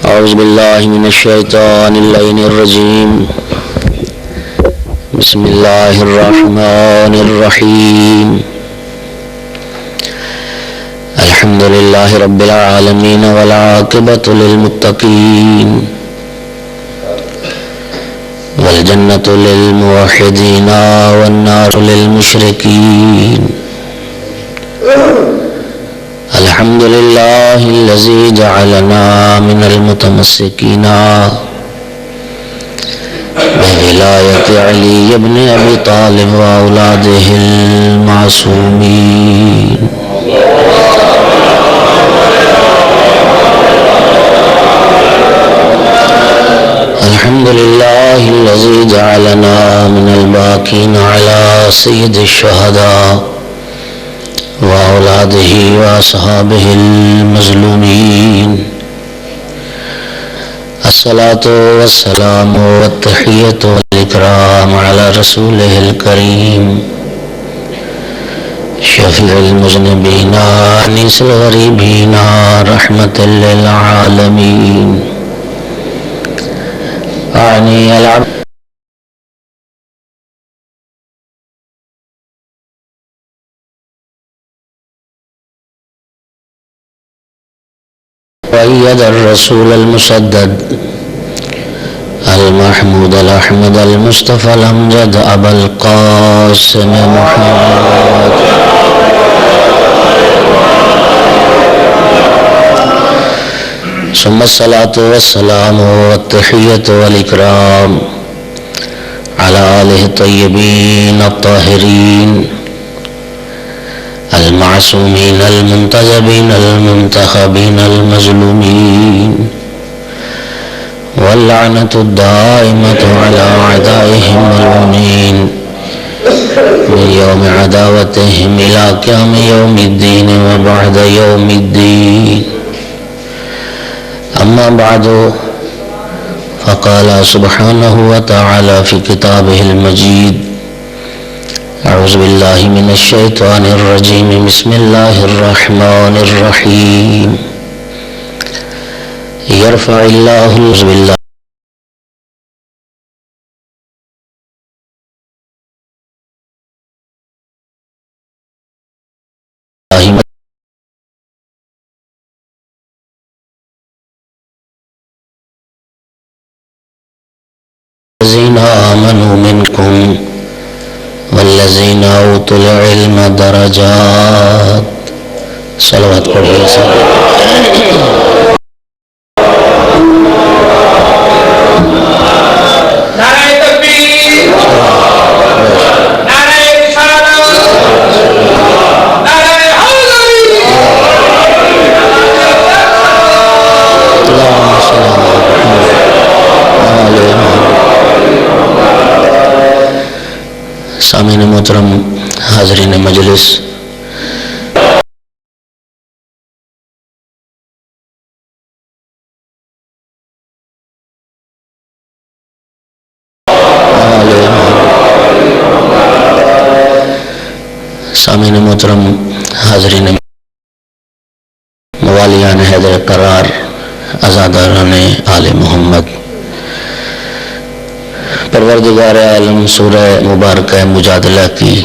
أعوذ بالله من الشيطان اللعين الرجيم. بسم الله الرحمن الرحيم. الحمد لله رب العالمين والعاقبة للمتقين والجنة للموحدين والنار للمشركين. الحمد لله الذي جعلنا من المتمسكين بولاية علي بن أبي طالب وأولاده المعصومين. الحمد لله الذي جعلنا من الباقين على سيد الشهداء وأولاده وأصحابه المظلومين. الصلاة والسلام والتحية والإكرام على رسوله الكريم شفيع المذنبين أنيس الغريبين رحمة للعالمين. أعني العبد وأيد الرسول المسدد المحمود الأحمد المصطفى الأمجد أبا القاسم محمد ثم الصلاة والسلام والتحية والإكرام على آله الطيبين الطاهرين المعصومين المنتجبين المنتخبين المظلومين، واللعنة الدائمة على أعدائهم الملعونين من يوم عداوتهم إلى قيام يوم الدين وبعد يوم الدين. أما بعد، فقال سبحانه وتعالى في كتابه المجيد: أعوذ بالله من الشيطان الرجيم. بسم الله الرحمن الرحيم. يرفع الله بالله الذين آمنوا منكم والذین اوتوا العلم درجات. صلوات پڑھیں. نعرہ تکبیر، نعرہ رسالت، نعرہ حیدری. اللہم صل علی محمد. سامعین محترم، حاضرین مجلس، سامعین محترم، حاضرین موالیان حیدر قرار، عزاداران آل محمد، پروردگار عالم سورہ مبارکہ مجادلہ کی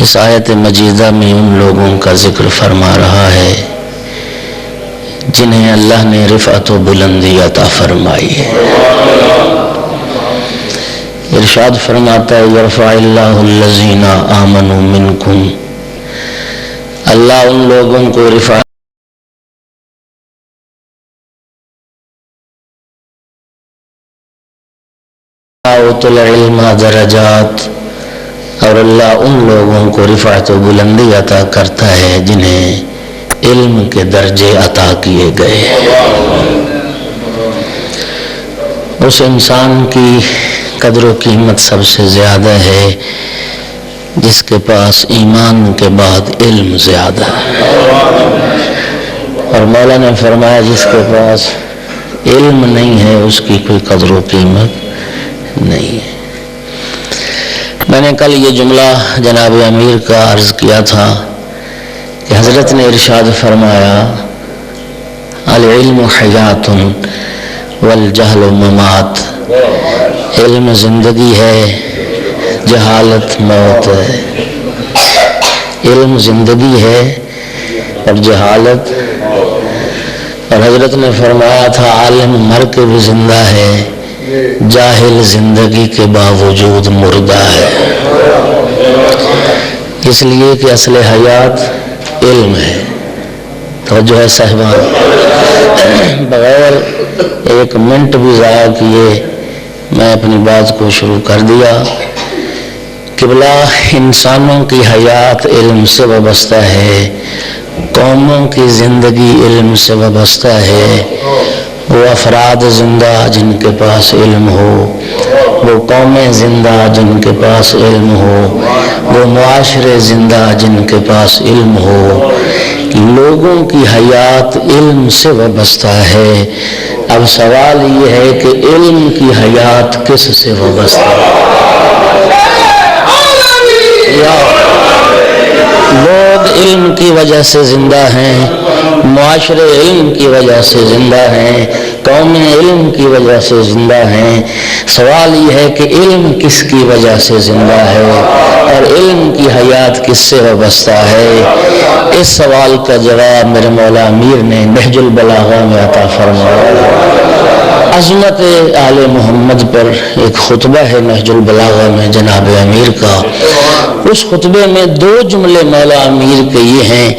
اس آیت مجیدہ میں ان لوگوں کا ذکر فرما رہا ہے جنہیں اللہ نے رفعت و بلندی عطا فرمائی ہے. ارشاد فرماتا ہے: یرفع اللہ الذین آمنوا منکم. اللہ ان لوگوں کو رفعت العلم درجات، اور اللہ ان لوگوں کو رفعت و بلندی عطا کرتا ہے جنہیں علم کے درجے عطا کیے گئے. اس انسان کی قدر و قیمت سب سے زیادہ ہے جس کے پاس ایمان کے بعد علم زیادہ ہے. اور مولا نے فرمایا جس کے پاس علم نہیں ہے اس کی کوئی قدر و قیمت نہیں ہے. میں نے کل یہ جملہ جناب امیر کا عرض کیا تھا کہ حضرت نے ارشاد فرمایا: العلم حیات والجہل ممات، علم زندگی ہے، جہالت موت ہے۔ علم زندگی ہے اور جہالت، اور حضرت نے فرمایا تھا عالم مر کے بھی زندہ ہے، جاہل زندگی کے باوجود مردہ ہے۔ اس لیے کہ اصل حیات علم ہے۔ توجہ ہے صاحبان، بغیر ایک منٹ بھی ضائع کیے میں اپنی بات کو شروع کر دیا۔ قبلہ، انسانوں کی حیات علم سے وابستہ ہے، قوموں کی زندگی علم سے وابستہ ہے۔ وہ افراد زندہ جن کے پاس علم ہو، وہ قومیں زندہ جن کے پاس علم ہو، وہ معاشرے زندہ جن کے پاس علم ہو، لوگوں کی حیات علم سے وابستہ ہے۔ اب سوال یہ ہے کہ علم کی حیات کس سے وابستہ ہے؟ لوگ علم کی وجہ سے زندہ ہیں، معاشرے علم کی وجہ سے زندہ ہیں، قومیں علم کی وجہ سے زندہ ہیں۔ سوال یہ ہے کہ علم کس کی وجہ سے زندہ ہے اور علم کی حیات کس سے وابستہ ہے؟ اس سوال کا جواب میرے مولا امیر نے نہج البلاغہ میں عطا فرمایا۔ عظمت آل محمد پر ایک خطبہ ہے نہج البلاغہ میں جناب امیر کا۔ اس خطبے میں 2 جملے مولا امیر کے یہ ہیں،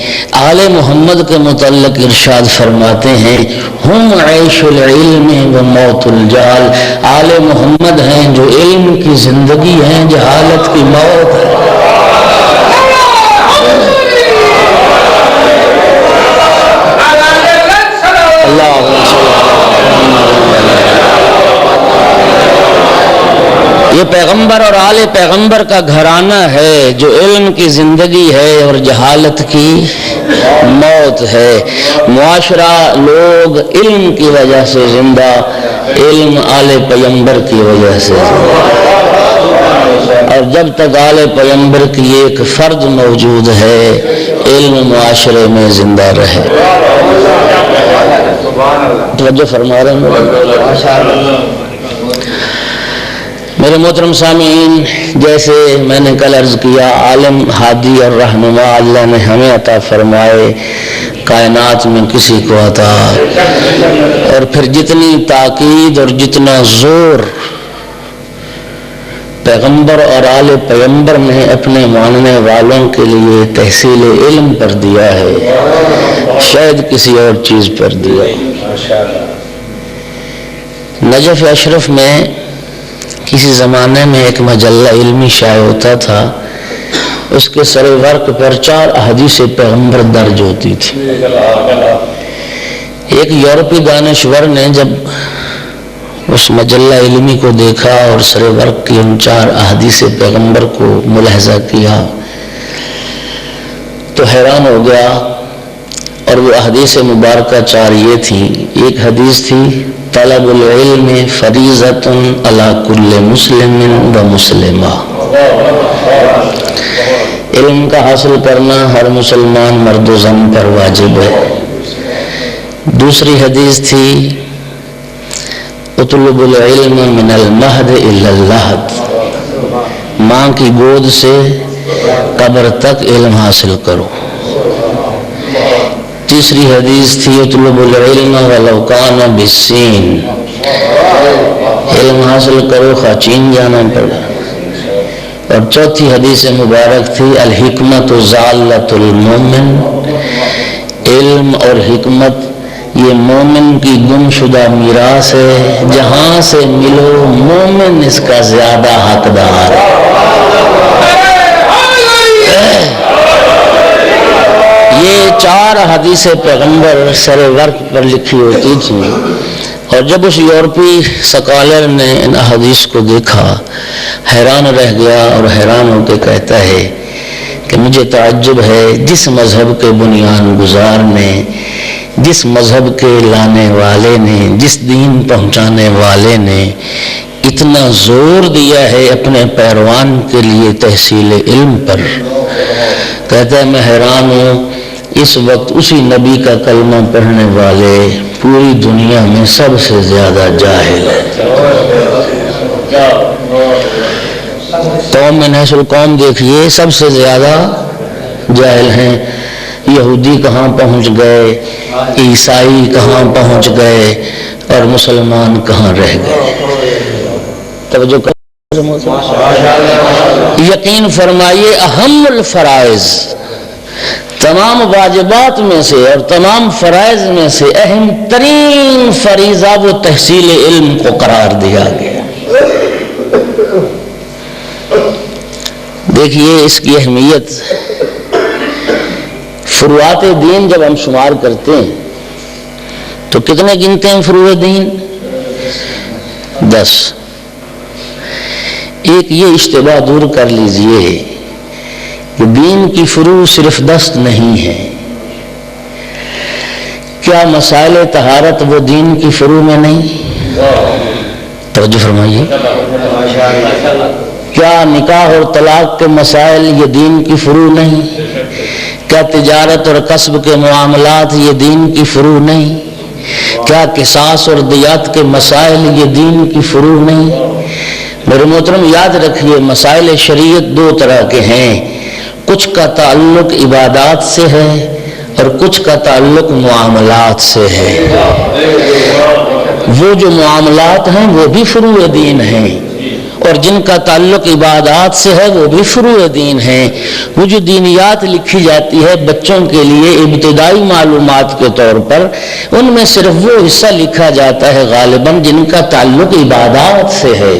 آل محمد کے متعلق ارشاد فرماتے ہیں، ہم عیش العلم و موت الجہل، آل محمد ہیں جو علم کی زندگی ہیں، جہالت کی موت ہے۔ یہ پیغمبر اور آل پیغمبر کا گھرانہ ہے جو علم کی زندگی ہے اور جہالت کی موت ہے۔ معاشرہ، لوگ علم کی وجہ سے زندہ، علم آل پیغمبر کی وجہ سے زندہ، اور جب تک آل پیغمبر کی ایک فرد موجود ہے علم معاشرے میں زندہ رہے۔ توجہ فرما رہے ہیں میرے محترم سامعین، جیسے میں نے کل عرض کیا، عالم، ہادی اور رہنما اللہ نے ہمیں عطا فرمائے، کائنات میں کسی کو عطا، اور پھر جتنی تاکید اور جتنا زور پیغمبر اور آل پیغمبر نے اپنے ماننے والوں کے لیے تحصیل علم پر دیا ہے، شاید کسی اور چیز پر دیا۔ نجف اشرف میں کسی زمانے میں ایک مجلہ علمی شائع ہوتا تھا، اس کے سر ورق پر 4 احادیث پیغمبر درج ہوتی تھی۔ ایک یورپی دانشور نے جب اس مجلہ علمی کو دیکھا اور سر ورق کی ان 4 احادیث پیغمبر کو ملاحظہ کیا تو حیران ہو گیا، اور وہ احادیث مبارکہ 4 یہ تھی۔ ایک حدیث تھی، طلب العلم فریضۃ علی کل مسلم و مسلمہ، علم کا حاصل کرنا ہر مسلمان مرد و زن پر واجب ہے۔ دوسری حدیث تھی، اطلب العلم من المہد الی اللحد، ماں کی گود سے قبر تک علم حاصل کرو۔ تیسری حدیث تھی، اطلب العلم ولو کان بالسین، علم حاصل کرو خواہ چین جانا پڑا۔ اور چوتھی حدیث مبارک تھی، الحکمت ضالۃ المومن، علم اور حکمت یہ مومن کی گم شدہ میراث ہے، جہاں سے ملو مومن اس کا زیادہ حقدار ہے۔ یہ 4 حدیث پیغمبر سر ورق پر لکھی ہوتی تھی، اور جب اس یورپی سکالر نے ان احادیث کو دیکھا حیران رہ گیا، اور حیران ہو کے کہتا ہے کہ مجھے تعجب ہے، جس مذہب کے بنیان گزار نے، جس مذہب کے لانے والے نے، جس دین پہنچانے والے نے اتنا زور دیا ہے اپنے پیروان کے لیے تحصیل علم پر، کہتا ہے میں حیران ہوں، اس وقت اسی نبی کا کلمہ پڑھنے والے پوری دنیا میں سب سے زیادہ جاہل ہے۔ قوم میں نسل القوم دیکھیے، سب سے زیادہ جاہل ہیں۔ یہودی کہاں پہنچ گئے، عیسائی کہاں پہنچ گئے، اور مسلمان کہاں رہ گئے۔ توجہ یقین فرمائیے، اہم الفرائض، تمام واجبات میں سے اور تمام فرائض میں سے اہم ترین فریضہ وہ تحصیل علم کو قرار دیا گیا۔ دیکھیے اس کی اہمیت، فروعات دین جب ہم شمار کرتے ہیں تو کتنے گنتے ہیں فروع دین؟ 10۔ ایک یہ اشتباہ دور کر لیجئے کہ دین کی فروع صرف 10 نہیں ہے۔ کیا مسائل طہارت وہ دین کی فروع میں نہیں؟ توجہ فرمائیے۔ کیا نکاح اور طلاق کے مسائل یہ دین کی فروع نہیں؟ کیا تجارت اور کسب کے معاملات یہ دین کی فروع نہیں؟ کیا قصاص اور دیات کے مسائل یہ دین کی فروع نہیں؟ میرے محترم یاد رکھیے، مسائل شریعت 2 طرح کے ہیں، کچھ کا تعلق عبادات سے ہے اور کچھ کا تعلق معاملات سے ہے۔ وہ جو معاملات ہیں وہ بھی فروع دین ہیں، اور جن کا تعلق عبادات سے ہے وہ بھی فروع دین ہیں۔ وہ جو دینیات لکھی جاتی ہے بچوں کے لیے ابتدائی معلومات کے طور پر، ان میں صرف وہ حصہ لکھا جاتا ہے غالباً جن کا تعلق عبادات سے ہے۔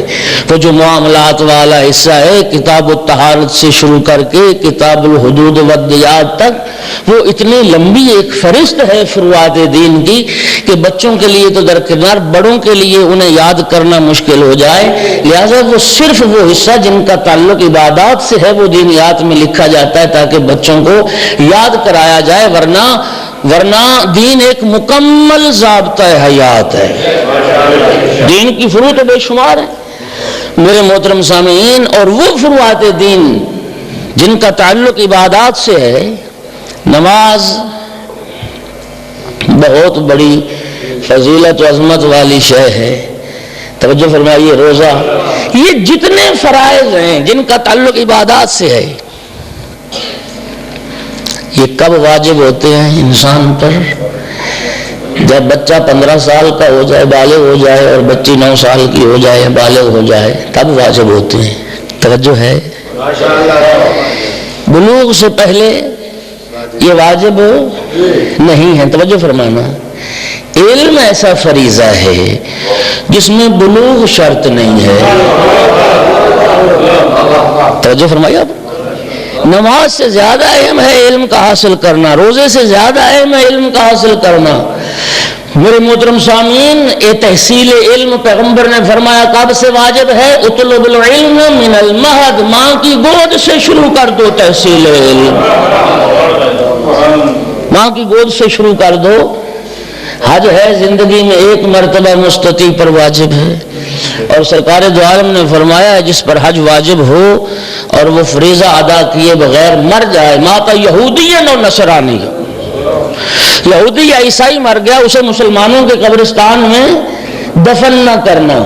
وہ جو معاملات والا حصہ ہے کتاب الطہارت سے شروع کر کے کتاب الحدود والدیات تک، وہ اتنی لمبی ایک فہرست ہے فروعات دین کی کہ بچوں کے لیے تو درکنار، بڑوں کے لیے انہیں یاد کرنا مشکل ہو جائے، لہذا وہ صرف وہ حصہ جن کا تعلق عبادات سے ہے وہ دینیات میں لکھا جاتا ہے تاکہ بچوں کو یاد کرایا جائے، ورنہ دین ایک مکمل ضابطہ حیات ہے۔ دین کی فروع تو بے شمار ہے میرے محترم سامعین، اور وہ فروعات دین جن کا تعلق عبادات سے ہے، نماز بہت بڑی فضیلت و عظمت والی شے ہے۔ توجہ فرمائیے، روزہ، یہ جتنے فرائض ہیں جن کا تعلق عبادات سے ہے، یہ کب واجب ہوتے ہیں انسان پر؟ جب بچہ 15 سال کا ہو جائے، بالغ ہو جائے، اور بچی 9 سال کی ہو جائے، بالغ ہو جائے، تب واجب ہوتے ہیں۔ توجہ ہے؟ بلوغ سے پہلے یہ واجب نہیں ہے۔ توجہ فرمانا، علم ایسا فریضہ ہے جس میں بلوغ شرط نہیں ہے۔ توجہ فرمائیے، آپ نماز سے زیادہ اہم ہے علم کا حاصل کرنا، روزے سے زیادہ اہم ہے علم کا حاصل کرنا۔ میرے محترم سامعین، یہ تحصیل علم پیغمبر نے فرمایا کب سے واجب ہے؟ اطلب العلم من المہد، ماں کی گود سے شروع کر دو تحصیل علم، ماں کی گود سے شروع کر دو۔ حج ہے زندگی میں ایک مرتبہ مستطیع پر واجب ہے، اور سرکار دو عالم نے فرمایا ہے جس پر حج واجب ہو اور وہ فریضہ ادا کیے بغیر مر جائے، ماتا یہودین و نصرانی، یہودی یا عیسائی مر گیا، اسے مسلمانوں کے قبرستان میں دفن نہ کرنا،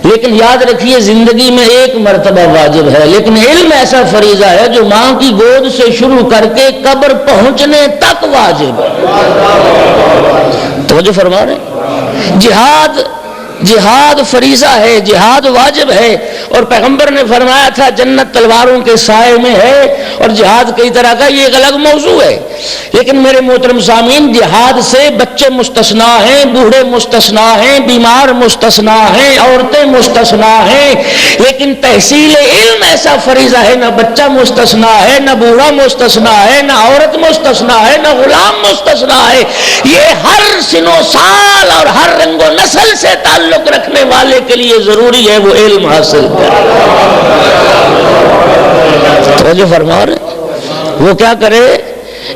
لیکن یاد رکھیے زندگی میں ایک مرتبہ واجب ہے۔ لیکن علم ایسا فریضہ ہے جو ماں کی گود سے شروع کر کے قبر پہنچنے تک واجب ہے۔ توجہ فرما رہے؟ جہاد فریضہ ہے، جہاد واجب ہے، اور پیغمبر نے فرمایا تھا جنت تلواروں کے سائے میں ہے، اور جہاد کئی طرح کا، یہ ایک الگ موضوع ہے۔ لیکن میرے محترم سامعین، جہاد سے بچے مستثنا ہیں، بوڑھے مستثنا ہیں، بیمار مستثنا ہیں، عورتیں مستثنا ہیں، لیکن تحصیل علم ایسا فریضہ ہے، نہ بچہ مستثنا ہے، نہ بوڑھا مستثنا ہے، نہ عورت مستثنا ہے، نہ غلام مستثنا ہے۔ یہ ہر سن و سال اور ہر رنگ و نسل سے تعلق رکھنے والے کے لیے ضروری ہے وہ علم حاصل کرے۔ توجہ فرما رہے؟ وہ کیا کرے؟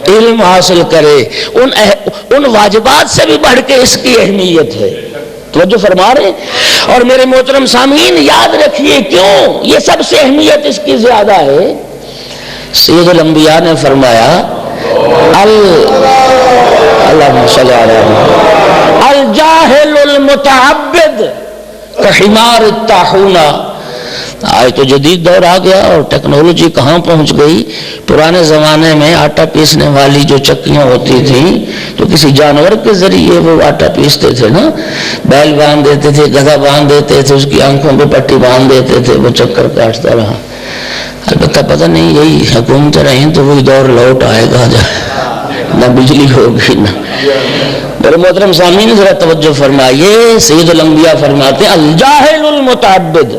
علم حاصل کرے۔ ان واجبات سے بھی بڑھ کے اس کی اہمیت ہے۔ توجہ فرما رہے؟ اور میرے محترم سامعین یاد رکھیے کیوں یہ سب سے اہمیت اس کی زیادہ ہے۔ سید الانبیاء نے فرمایا اللہم صلی علی محمد الجاہل المتعبد کحمار الطاحونہ. آج تو جدید دور آ گیا اور ٹیکنالوجی کہاں پہنچ گئی. پرانے زمانے میں آٹا پیسنے والی جو چکیاں ہوتی تھیں تو کسی جانور کے ذریعے وہ آٹا پیستے تھے نا. بیل باندھ دیتے تھے, گدھا باندھ دیتے تھے, اس کی آنکھوں پہ پٹی باندھ دیتے تھے, وہ چکر کاٹتا رہا. البتہ پتہ نہیں یہی حکومتیں رہیں تو وہی دور لوٹ آئے گا, نہ بجلی ہوگی نہ. میرے محترم سامعین ذرا توجہ فرمائیے. سید الانبیاء فرماتے ہیں الجاہل المتعبد,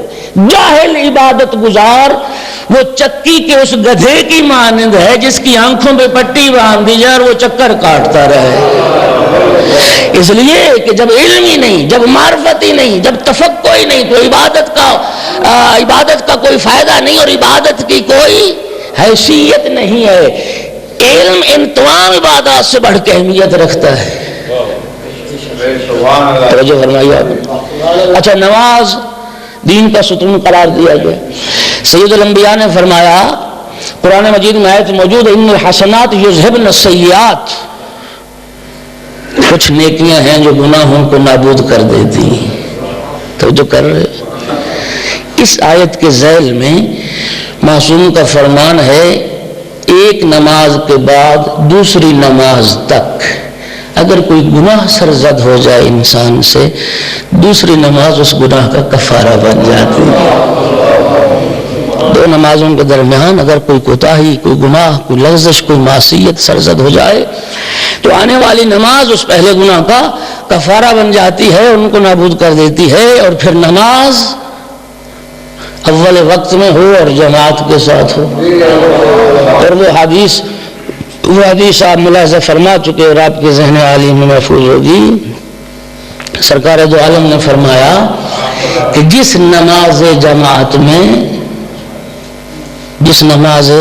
جاہل عبادت گزار وہ چکی کے اس گدھے کی مانند ہے جس کی آنکھوں پہ پٹی باندھ دی جائے اور وہ چکر کاٹتا رہے. اس لیے کہ جب علم ہی نہیں, جب معرفت ہی نہیں, جب تفقہ ہی نہیں تو عبادت کا کوئی فائدہ نہیں اور عبادت کی کوئی حیثیت نہیں ہے. علم ان تمام عبادات سے بڑھ کے اہمیت رکھتا ہے. توجہ فرمائیے آپ. اچھا, نماز دین کا ستون قرار دیا گیا. سید الانبیاء نے فرمایا, قرآن مجید میں آیت موجود ہے, ان الحسنات یذہبن السیئات, کچھ نیکیاں ہیں جو گناہوں کو نابود کر دیتی. توجہ کر رہے. اس آیت کے ذیل میں معصوم کا فرمان ہے, ایک نماز کے بعد دوسری نماز تک اگر کوئی گناہ سرزد ہو جائے انسان سے, دوسری نماز اس گناہ کا کفارہ بن جاتی ہے. دو نمازوں کے درمیان اگر کوئی کوتاہی, کوئی گناہ, کوئی لغزش, کوئی معصیت سرزد ہو جائے تو آنے والی نماز اس پہلے گناہ کا کفارہ بن جاتی ہے, ان کو نابود کر دیتی ہے. اور پھر نماز اول وقت میں ہو اور جماعت کے ساتھ ہو. اور وہ حدیث آپ ملاحظہ فرما چکے اور آپ کے ذہن عالی میں محفوظ ہوگی. سرکار دو عالم نے فرمایا کہ جس نماز جماعت میں, جس نماز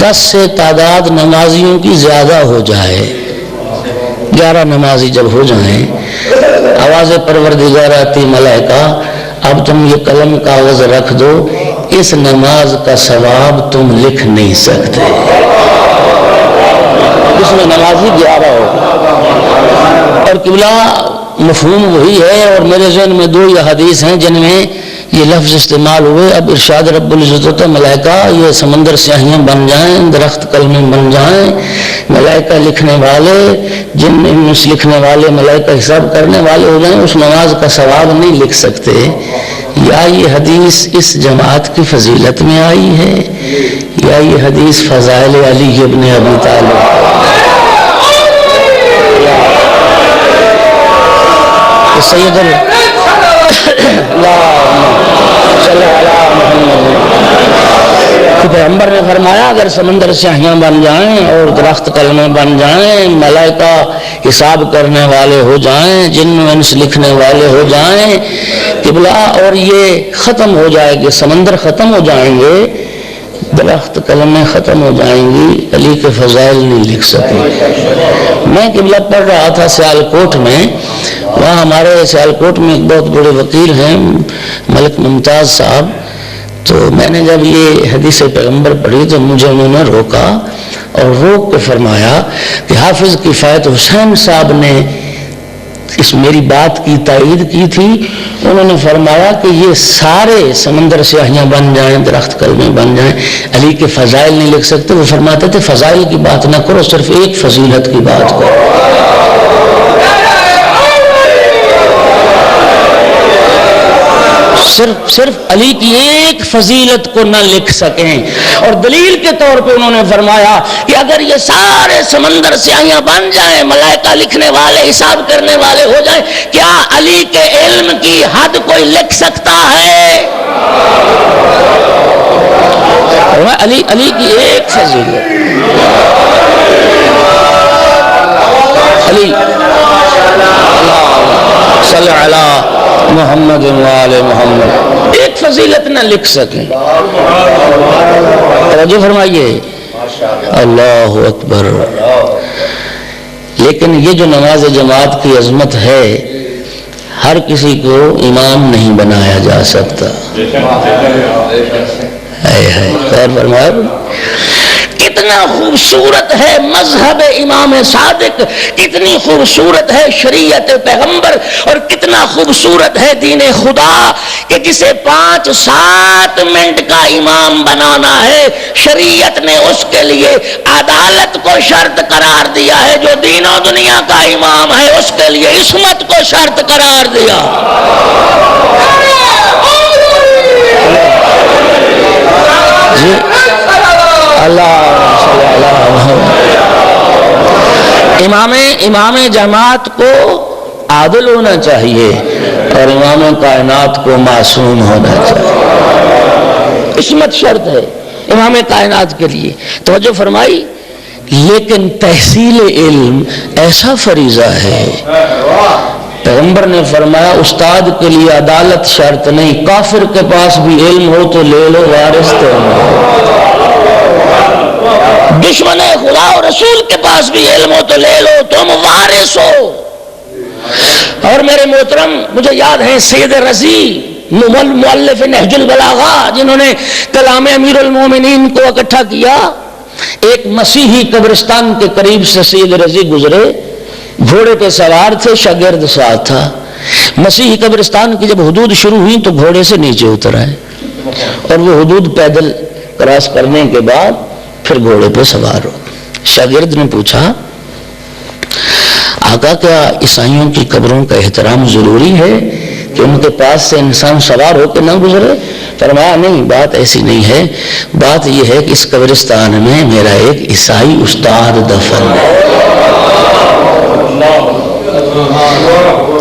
10 سے تعداد نمازیوں کی زیادہ ہو جائے, 11 نمازی جب ہو جائیں, آواز پروردگار آتی ملائکہ اب تم یہ قلم کاغذ رکھ دو, اس نماز کا ثواب تم لکھ نہیں سکتے. اس میں نمازی 11 ہو. اور قبلہ مفہوم وہی ہے. اور میرے ذہن میں 2 یہ حدیث ہیں جن میں یہ لفظ استعمال ہوئے. اب ارشاد رب العزت ہوتا ہے ملائکہ یہ سمندر سیاہیاں بن جائیں, درخت قلمیں بن جائیں, ملائکہ لکھنے والے, جن لکھنے والے ملائکہ حساب کرنے والے ہو جائیں, اس نماز کا ثواب نہیں لکھ سکتے. یا یہ حدیث اس جماعت کی فضیلت میں آئی ہے یا یہ حدیث فضائل علی ابن ابی طالب. سید پیغمبر نے فرمایا اگر سمندر سیاہیاں بن جائیں اور درخت قلمیں بن جائیں, ملائکہ حساب کرنے والے ہو جائیں, جن و انس لکھنے والے ہو جائیں قبلہ, اور یہ ختم ہو جائے گی, سمندر ختم ہو جائیں گے, درخت قلمیں ختم ہو جائیں گی, علی کے فضائل نہیں لکھ سکیں. میں قبلہ پڑھ رہا تھا سیالکوٹ میں, وہاں ہمارے سیالکوٹ میں ایک بہت بڑے وکیل ہیں ملک ممتاز صاحب. تو میں نے جب یہ حدیث پیغمبر پڑھی تو مجھے انہوں نے روکا اور روک کے فرمایا کہ حافظ کفایت حسین صاحب نے اس میری بات کی تائید کی تھی. انہوں نے فرمایا کہ یہ سارے سمندر سیاہیاں بن جائیں, درخت قلمیں بن جائیں, علی کے فضائل نہیں لکھ سکتے. وہ فرماتے تھے فضائل کی بات نہ کرو, صرف ایک فضیلت کی بات کرو. صرف علی کی ایک فضیلت کو نہ لکھ سکیں. اور دلیل کے طور پہ انہوں نے فرمایا کہ اگر یہ سارے سمندر سیاہیاں بن جائیں, ملائکہ لکھنے والے, حساب کرنے والے ہو جائیں, کیا علی کے علم کی حد کوئی لکھ سکتا ہے؟ علی کی ایک فضیلت, علی صلی علی محمد وآل محمد, ایک فضیلت نہ لکھ سکیں. توجہ فرمائیے, اللہ اکبر. لیکن یہ جو نماز جماعت کی عظمت ہے, ہر کسی کو امام نہیں بنایا جا سکتا. کتنا خوبصورت ہے مذہب امام صادق، کتنی خوبصورت ہے شریعت پیغمبر، اور کتنا خوبصورت ہے دین خدا کہ جسے 5-7 منٹ کا امام بنانا ہے، شریعت نے اس کے لیے عدالت کو شرط قرار دیا ہے، جو دین و دنیا کا امام ہے اس کے لیے عصمت کو شرط قرار دیا۔ جی امام جماعت کو عادل ہونا چاہیے اور امام کائنات کو معصوم ہونا چاہیے، عصمت شرط ہے امام کائنات کے لیے۔ توجہ فرمائی، لیکن تحصیل علم ایسا فریضہ ہے، پیغمبر نے فرمایا استاد کے لیے عدالت شرط نہیں، کافر کے پاس بھی علم ہو تو لے لو، وارث تو دشمن خدا اور رسول کے پاس بھی علم ہو تو لے لو، تم وارث ہو۔ اور میرے محترم، مجھے یاد ہے سید رضی مؤلف نہج البلاغہ، جنہوں نے کلام امیر المومنین کو اکٹھا کیا، ایک مسیحی قبرستان کے قریب سے سید رضی گزرے، گھوڑے پہ سوار تھے، شاگرد ساتھ تھا۔ مسیحی قبرستان کی جب حدود شروع ہوئی تو گھوڑے سے نیچے اتر آئے، اور وہ حدود پیدل کراس کرنے کے بعد پھر گھوڑے پہ سوار ہو۔ شاگرد نے پوچھا، آقا کیا عیسائیوں کی قبروں کا احترام ضروری ہے کہ ان کے پاس سے انسان سوار ہو کے نہ گزرے؟ فرمایا نہیں، بات ایسی نہیں ہے، بات یہ ہے کہ اس قبرستان میں میرا ایک عیسائی استاد دفن ہے،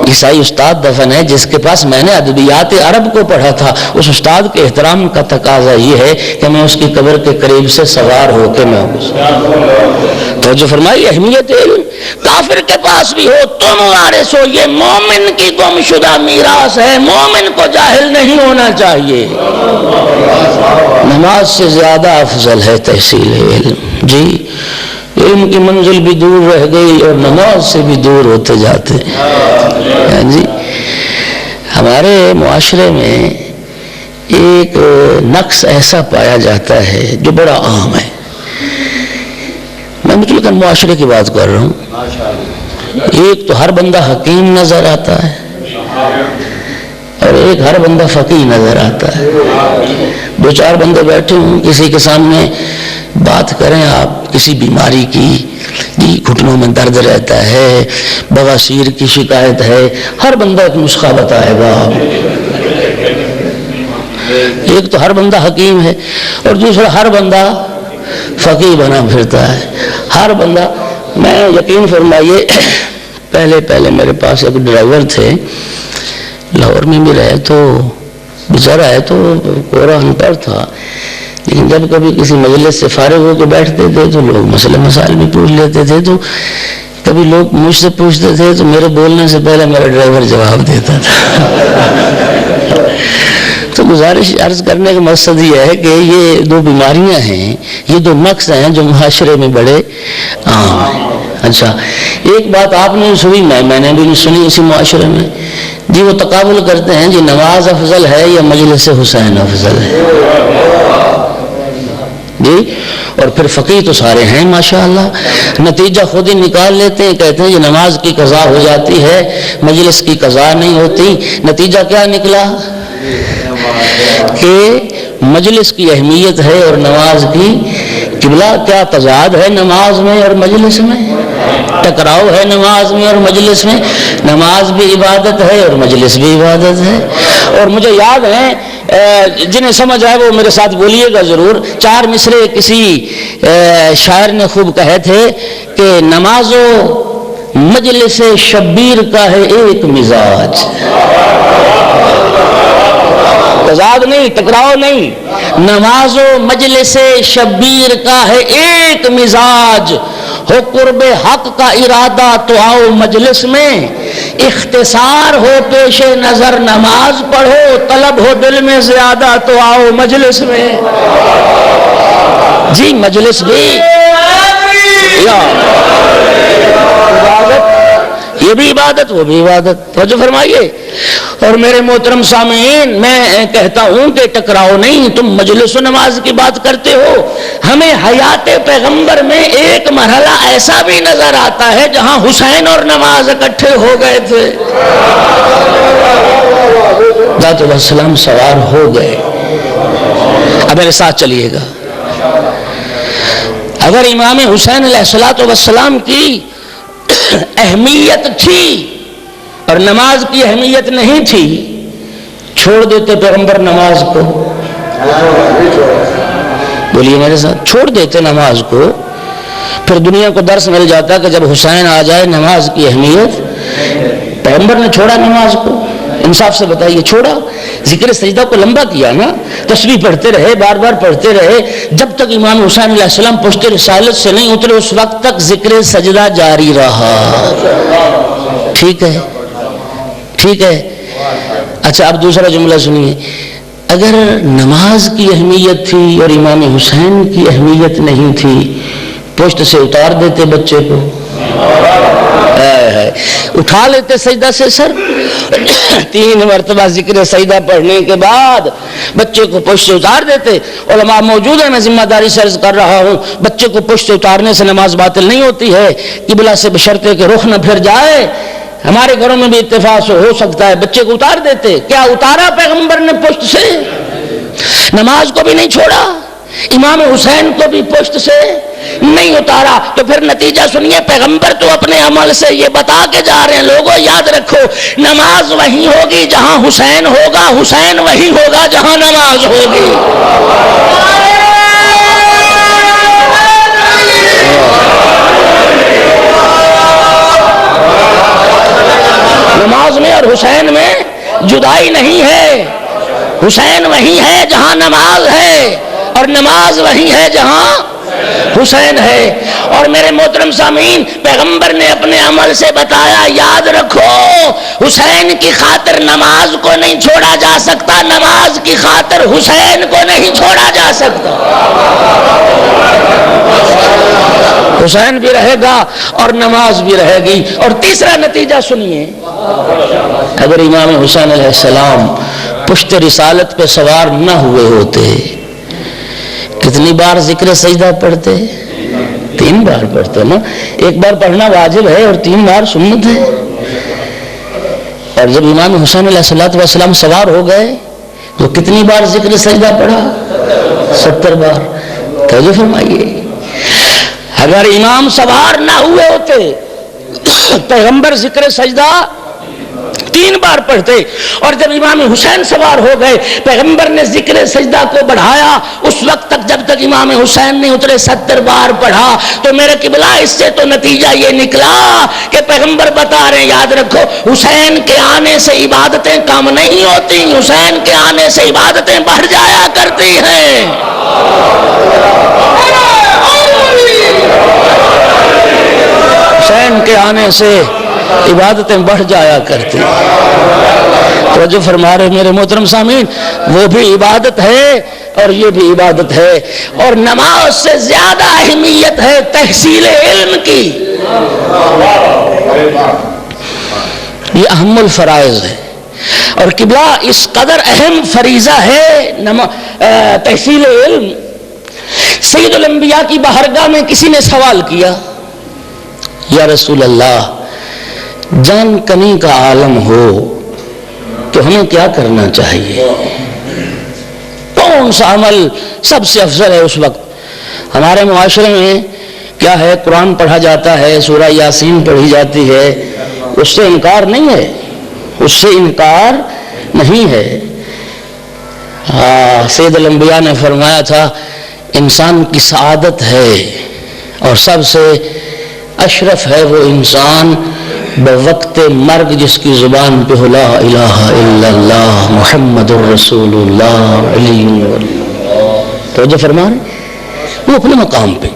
عیسائی استاد دفن ہے جس کے پاس میں نے ادبیات عرب کو پڑھا تھا۔ اس استاد کے احترام کا تقاضا یہ ہے کہ میں اس کی قبر کے قریب سے سوار ہو کے میں تو جو فرمائی اہمیت علم، کافر کے پاس بھی ہو تم وارث ہو، یہ مومن کی گم شدہ میراث ہے، مومن کو جاہل نہیں ہونا چاہیے۔ نماز سے زیادہ افضل ہے تحصیل علم۔ جی علم کی منزل بھی دور رہ گئی اور نماز سے بھی دور ہوتے جاتے ہیں۔ جی ہمارے معاشرے میں ایک نقص ایسا پایا جاتا ہے جو بڑا عام ہے، میں مطلقاً معاشرے کی بات کر رہا ہوں۔ ایک تو ہر بندہ حکیم نظر آتا ہے اور ایک ہر بندہ فقیہ نظر آتا ہے۔ 2-4 بندے بیٹھے ہوں، کسی کے سامنے بات کریں آپ کسی بیماری کی، جی گھٹنوں میں درد رہتا ہے، بواسیر کی شکایت ہے، ہر بندہ ایک نسخہ بتائے گا۔ ایک تو ہر بندہ حکیم ہے اور دوسرا ہر بندہ فقیہ بنا پھرتا ہے، ہر بندہ۔ میں یقین فرمائیے، پہلے میرے پاس ایک ڈرائیور تھے، لاہور میں بھی رہے، تو بیچارہ ہے تو پورا ان پڑھ تھا، لیکن جب کبھی کسی مجلس سے فارغ ہو کے بیٹھتے تھے تو لوگ مسئلے مسائل بھی پوچھ لیتے تھے، تو کبھی لوگ مجھ سے پوچھتے تھے تو میرے بولنے سے پہلے میرا ڈرائیور جواب دیتا تھا۔ تو گزارش عرض کرنے کا مقصد یہ ہے کہ یہ 2 بیماریاں ہیں، یہ 2 نقص ہیں جو معاشرے میں بڑے عام ہیں۔ اچھا ایک بات آپ نے سنی، میں نے بھی نہیں سنی اسی معاشرے میں، جی وہ تقابل کرتے ہیں جی نماز افضل ہے یا مجلس حسین افضل ہے، جی اور پھر فقیہ تو سارے ہیں ماشاءاللہ، نتیجہ خود ہی نکال لیتے ہیں، کہتے ہیں جی نماز کی قضا ہو جاتی ہے، مجلس کی قضا نہیں ہوتی۔ نتیجہ کیا نکلا کہ مجلس کی اہمیت ہے اور نماز کی قبلہ کیا تضاد ہے نماز میں اور مجلس میں، ٹکراؤ ہے نماز میں اور مجلس میں۔ نماز بھی عبادت ہے اور مجلس بھی عبادت ہے۔ اور مجھے یاد ہے، جنہیں سمجھ آئے وہ میرے ساتھ بولیے گا ضرور، 4 مصرے کسی شاعر نے خوب کہے تھے کہ نماز و مجلس شبیر کا ہے ایک مزاج، تضاد نہیں، ٹکراؤ نہیں، نماز و مجلس شبیر کا ہے ایک مزاج، ہو قرب حق کا ارادہ تو آؤ مجلس میں، اختصار ہو پیش نظر نماز پڑھو، طلب ہو دل میں زیادہ تو آؤ مجلس میں۔ جی مجلس بھی یہ بھی عبادت وہ بھی عبادت. توجہ فرمائیے. اور میرے محترم سامعین میں کہتا ہوں کہ ٹکراؤ نہیں. تم مجلس و نماز کی بات کرتے ہو, ہمیں حیات پیغمبر میں ایک مرحلہ ایسا بھی نظر آتا ہے جہاں حسین اور نماز اکٹھے ہو گئے تھے. ذات السلام سوار ہو گئے. اب میرے ساتھ چلیے گا. اگر امام حسین علیہ السلام کی اہمیت تھی اور نماز کی اہمیت نہیں تھی, چھوڑ دیتے پیغمبر نماز کو. بولیے میرے ساتھ, چھوڑ دیتے نماز کو, پھر دنیا کو درس مل جاتا کہ جب حسین آ جائے نماز کی اہمیت. پیغمبر نے چھوڑا نماز کو, انصاف سے بتائیے, چھوڑا. ذکر سجدہ کو لمبا کیا نا, تسبیح پڑھتے رہے, بار بار پڑھتے رہے, جب تک امام حسین علیہ السلام پشت رسالت سے نہیں اترے اس وقت تک ذکر سجدہ جاری رہا. ٹھیک ہے, ٹھیک ہے. اچھا اب دوسرا جملہ سنیے. اگر نماز کی اہمیت تھی اور امام حسین کی اہمیت نہیں تھی, پشت سے اتار دیتے بچے کو, اٹھا لیتے سجدہ سے سر. 3 مرتبہ ذکر سجدہ پڑھنے کے بعد بچے کو پشت سے اتار دیتے. علماء موجود ہیں, میں ذمہ داری سے عرض کر رہا ہوں, بچے کو پشت سے اتارنے سے نماز باطل نہیں ہوتی ہے, قبلہ سے بشرطے کہ رخ نہ پھر جائے. ہمارے گھروں میں بھی اتفاق ہو سکتا ہے, بچے کو اتار دیتے. کیا اتارا پیغمبر نے پشت سے؟ نماز کو بھی نہیں چھوڑا, امام حسین کو بھی پشت سے نہیں اتارا. تو پھر نتیجہ سنیے, پیغمبر تو اپنے عمل سے یہ بتا کے جا رہے ہیں, لوگوں یاد رکھو نماز وہی ہوگی جہاں حسین ہوگا, حسین وہی ہوگا جہاں نماز ہوگی. نماز میں اور حسین میں جدائی نہیں ہے. حسین وہی ہے جہاں نماز ہے, اور نماز وہی ہے جہاں حسین ہے. اور میرے محترم سامعین, پیغمبر نے اپنے عمل سے بتایا, یاد رکھو حسین کی خاطر نماز کو نہیں چھوڑا جا سکتا, نماز کی خاطر حسین کو نہیں چھوڑا جا سکتا. حسین بھی رہے گا اور نماز بھی رہے گی. اور تیسرا نتیجہ سنیے, اگر امام حسین علیہ السلام پشت رسالت پہ سوار نہ ہوئے ہوتے, کتنی بار ذکر سجدہ پڑھتے؟ 3 بار پڑھتے نا. 1 بار پڑھنا واجب ہے اور 3 بار سنت ہے. اور جب امام حسین علیہ السلام سوار ہو گئے تو کتنی بار ذکر سجدہ پڑھا؟ 70 بار. توجہ فرمائیے, اگر امام سوار نہ ہوئے ہوتے پیغمبر ذکر سجدہ 3 بار پڑھتے, اور جب امام حسین سوار ہو گئے پیغمبر نے ذکر سجدہ کو بڑھایا, اس وقت تک جب تک امام حسین نہیں اترے 70 بار پڑھا. تو میرے قبلہ اس سے تو نتیجہ یہ نکلا کہ پیغمبر بتا رہے ہیں, یاد رکھو حسین کے آنے سے عبادتیں کم نہیں ہوتی, حسین کے آنے سے عبادتیں بڑھ جایا کرتی ہیں. حسین کے آنے سے عبادتیں بڑھ جایا کرتی. تو جو فرما رہے میرے محترم سامعین, وہ بھی عبادت ہے اور یہ بھی عبادت ہے. اور نماز سے زیادہ اہمیت ہے تحصیل علم کی. یہ اہم الفرائض ہے, اور قبلہ اس قدر اہم فریضہ ہے تحصیل علم. سید الانبیاء کی بارگاہ میں کسی نے سوال کیا, یا رسول اللہ جان کنی کا عالم ہو تو ہمیں کیا کرنا چاہیے؟ کون سا عمل سب سے افضل ہے اس وقت؟ ہمارے معاشرے میں کیا ہے, قرآن پڑھا جاتا ہے, سورہ یاسین پڑھی جاتی ہے, اس سے انکار نہیں ہے, اس سے انکار نہیں ہے. سید الانبیاء نے فرمایا تھا انسان کی سعادت ہے اور سب سے اشرف ہے وہ انسان بوقت مرگ جس کی زبان پہ لا الہ الا اللہ محمد الرسول اللہ علیہ. تو جو فرما رہے وہ اپنے مقام پہ,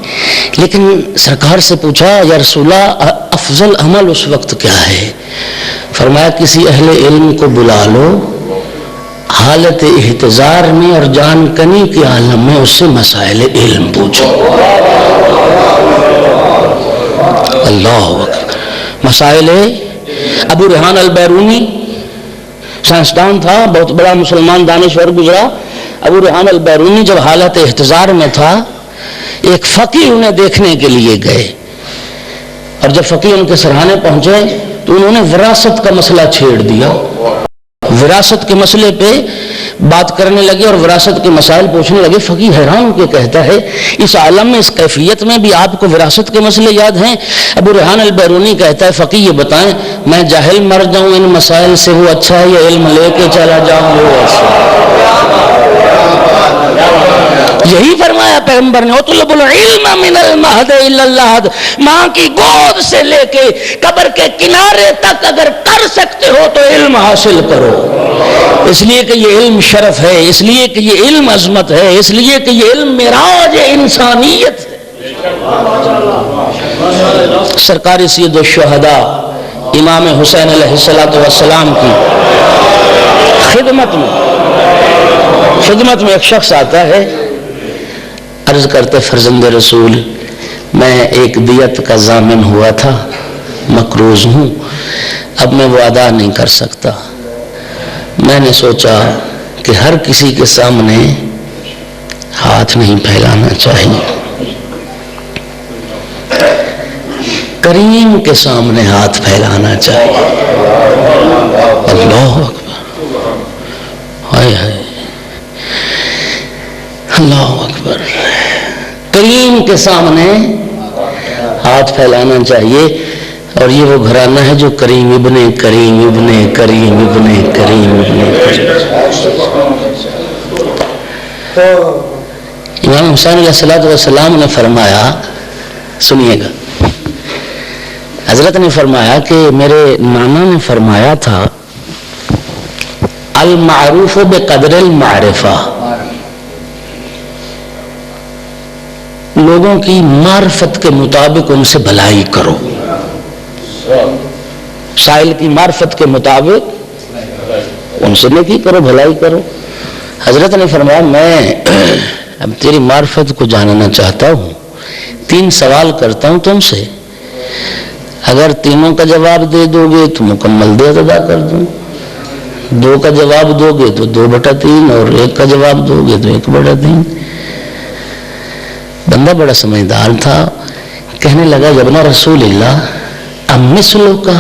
لیکن سرکار سے پوچھا یا رسول اللہ افضل عمل اس وقت کیا ہے؟ فرمایا کسی اہل علم کو بلا لو, حالت احتضار میں اور جان کنی کے عالم میں اس سے مسائل علم پوچھو. اللہ اکبر. مسائل ابو ریحان البیرونی سائنسدان تھا، بہت بڑا مسلمان دانشور گزرا. ابو ریحان البیرونی جب حالت احتضار میں تھا، ایک فقیہ انہیں دیکھنے کے لیے گئے، اور جب فقیہ ان کے سرحانے پہنچے تو انہوں نے وراثت کا مسئلہ چھیڑ دیا. وراثت کے مسئلے پہ بات کرنے لگے اور وراثت کے مسائل پوچھنے لگے. فقیہ حیران ہو کے کہتا ہے اس عالم میں، اس کیفیت میں بھی آپ کو وراثت کے مسئلے یاد ہیں؟ ابو ریحان البیرونی کہتا ہے فقیہ یہ بتائیں میں جاہل مر جاؤں ان مسائل سے وہ اچھا ہے، یا علم لے کے چلا جاؤں وہ اچھا؟ یہی فرمایا پیغمبر نے، اطلب العلم من المہد الی اللحد، ماں کی گود سے لے کے قبر کے کنارے تک اگر کر سکتے ہو تو علم حاصل کرو. اس لیے کہ یہ علم شرف ہے، اس لیے کہ یہ علم عظمت ہے، اس لیے کہ یہ علم معراج انسانیت ہے. سرکار سید الشہداء امام حسین علیہ السلام کی خدمت میں ایک شخص آتا ہے، عرض کرتے فرزند رسول میں ایک دیت کا ضامن ہوا تھا، مقروض ہوں، اب میں وہ ادا نہیں کر سکتا. میں نے سوچا کہ ہر کسی کے سامنے ہاتھ نہیں پھیلانا چاہیے، کریم کے سامنے ہاتھ پھیلانا چاہیے. اللہ اکبر، ہائے ہائے، اللہ اکبر. کریم کے سامنے ہاتھ پھیلانا چاہیے. اور یہ وہ گھرانہ ہے جو کریم ابن کریم ابن کریم ابن کریم ابن کریم. امام حسین علیہ السلام نے فرمایا، سنیے گا، حضرت نے فرمایا کہ میرے نانا نے فرمایا تھا المعروف بقدر المعرفہ، لوگوں کی معرفت کے مطابق ان سے بھلائی کرو. سائل کی معرفت کے مطابق ان سے نیکی کرو، بھلائی کرو. حضرت نے فرمایا میں اب تیری معرفت کو جاننا چاہتا ہوں، 3 سوال کرتا ہوں تم سے، اگر تینوں کا جواب دے دو گے تو مکمل دیت ادا کر دوں، 2 کا جواب دو گے تو 2/3، اور 1 کا جواب دو گے تو 1/3. بندہ بڑا سمجھدار تھا، کہنے لگا ابن رسول اللہ امثلو کا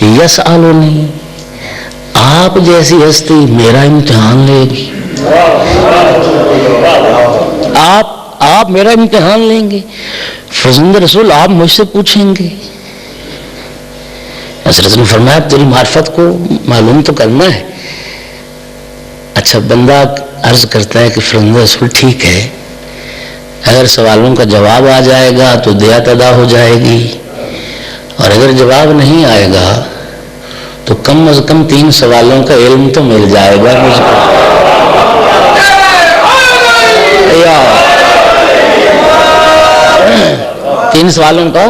یسألونی، آپ جیسی ہستی میرا امتحان لے گی، آپ میرا امتحان لیں گے؟ فرزند رسول آپ مجھ سے پوچھیں گے؟ حضرت نے فرمایا تیری معرفت کو معلوم تو کرنا ہے. اچھا بندہ عرض کرتا ہے کہ فرزند رسول ٹھیک ہے، اگر سوالوں کا جواب آ جائے گا تو دیت ادا ہو جائے گی، اور اگر جواب نہیں آئے گا تو کم از کم 3 سوالوں کا علم تو مل جائے گا مجھ کو. 3 سوالوں کا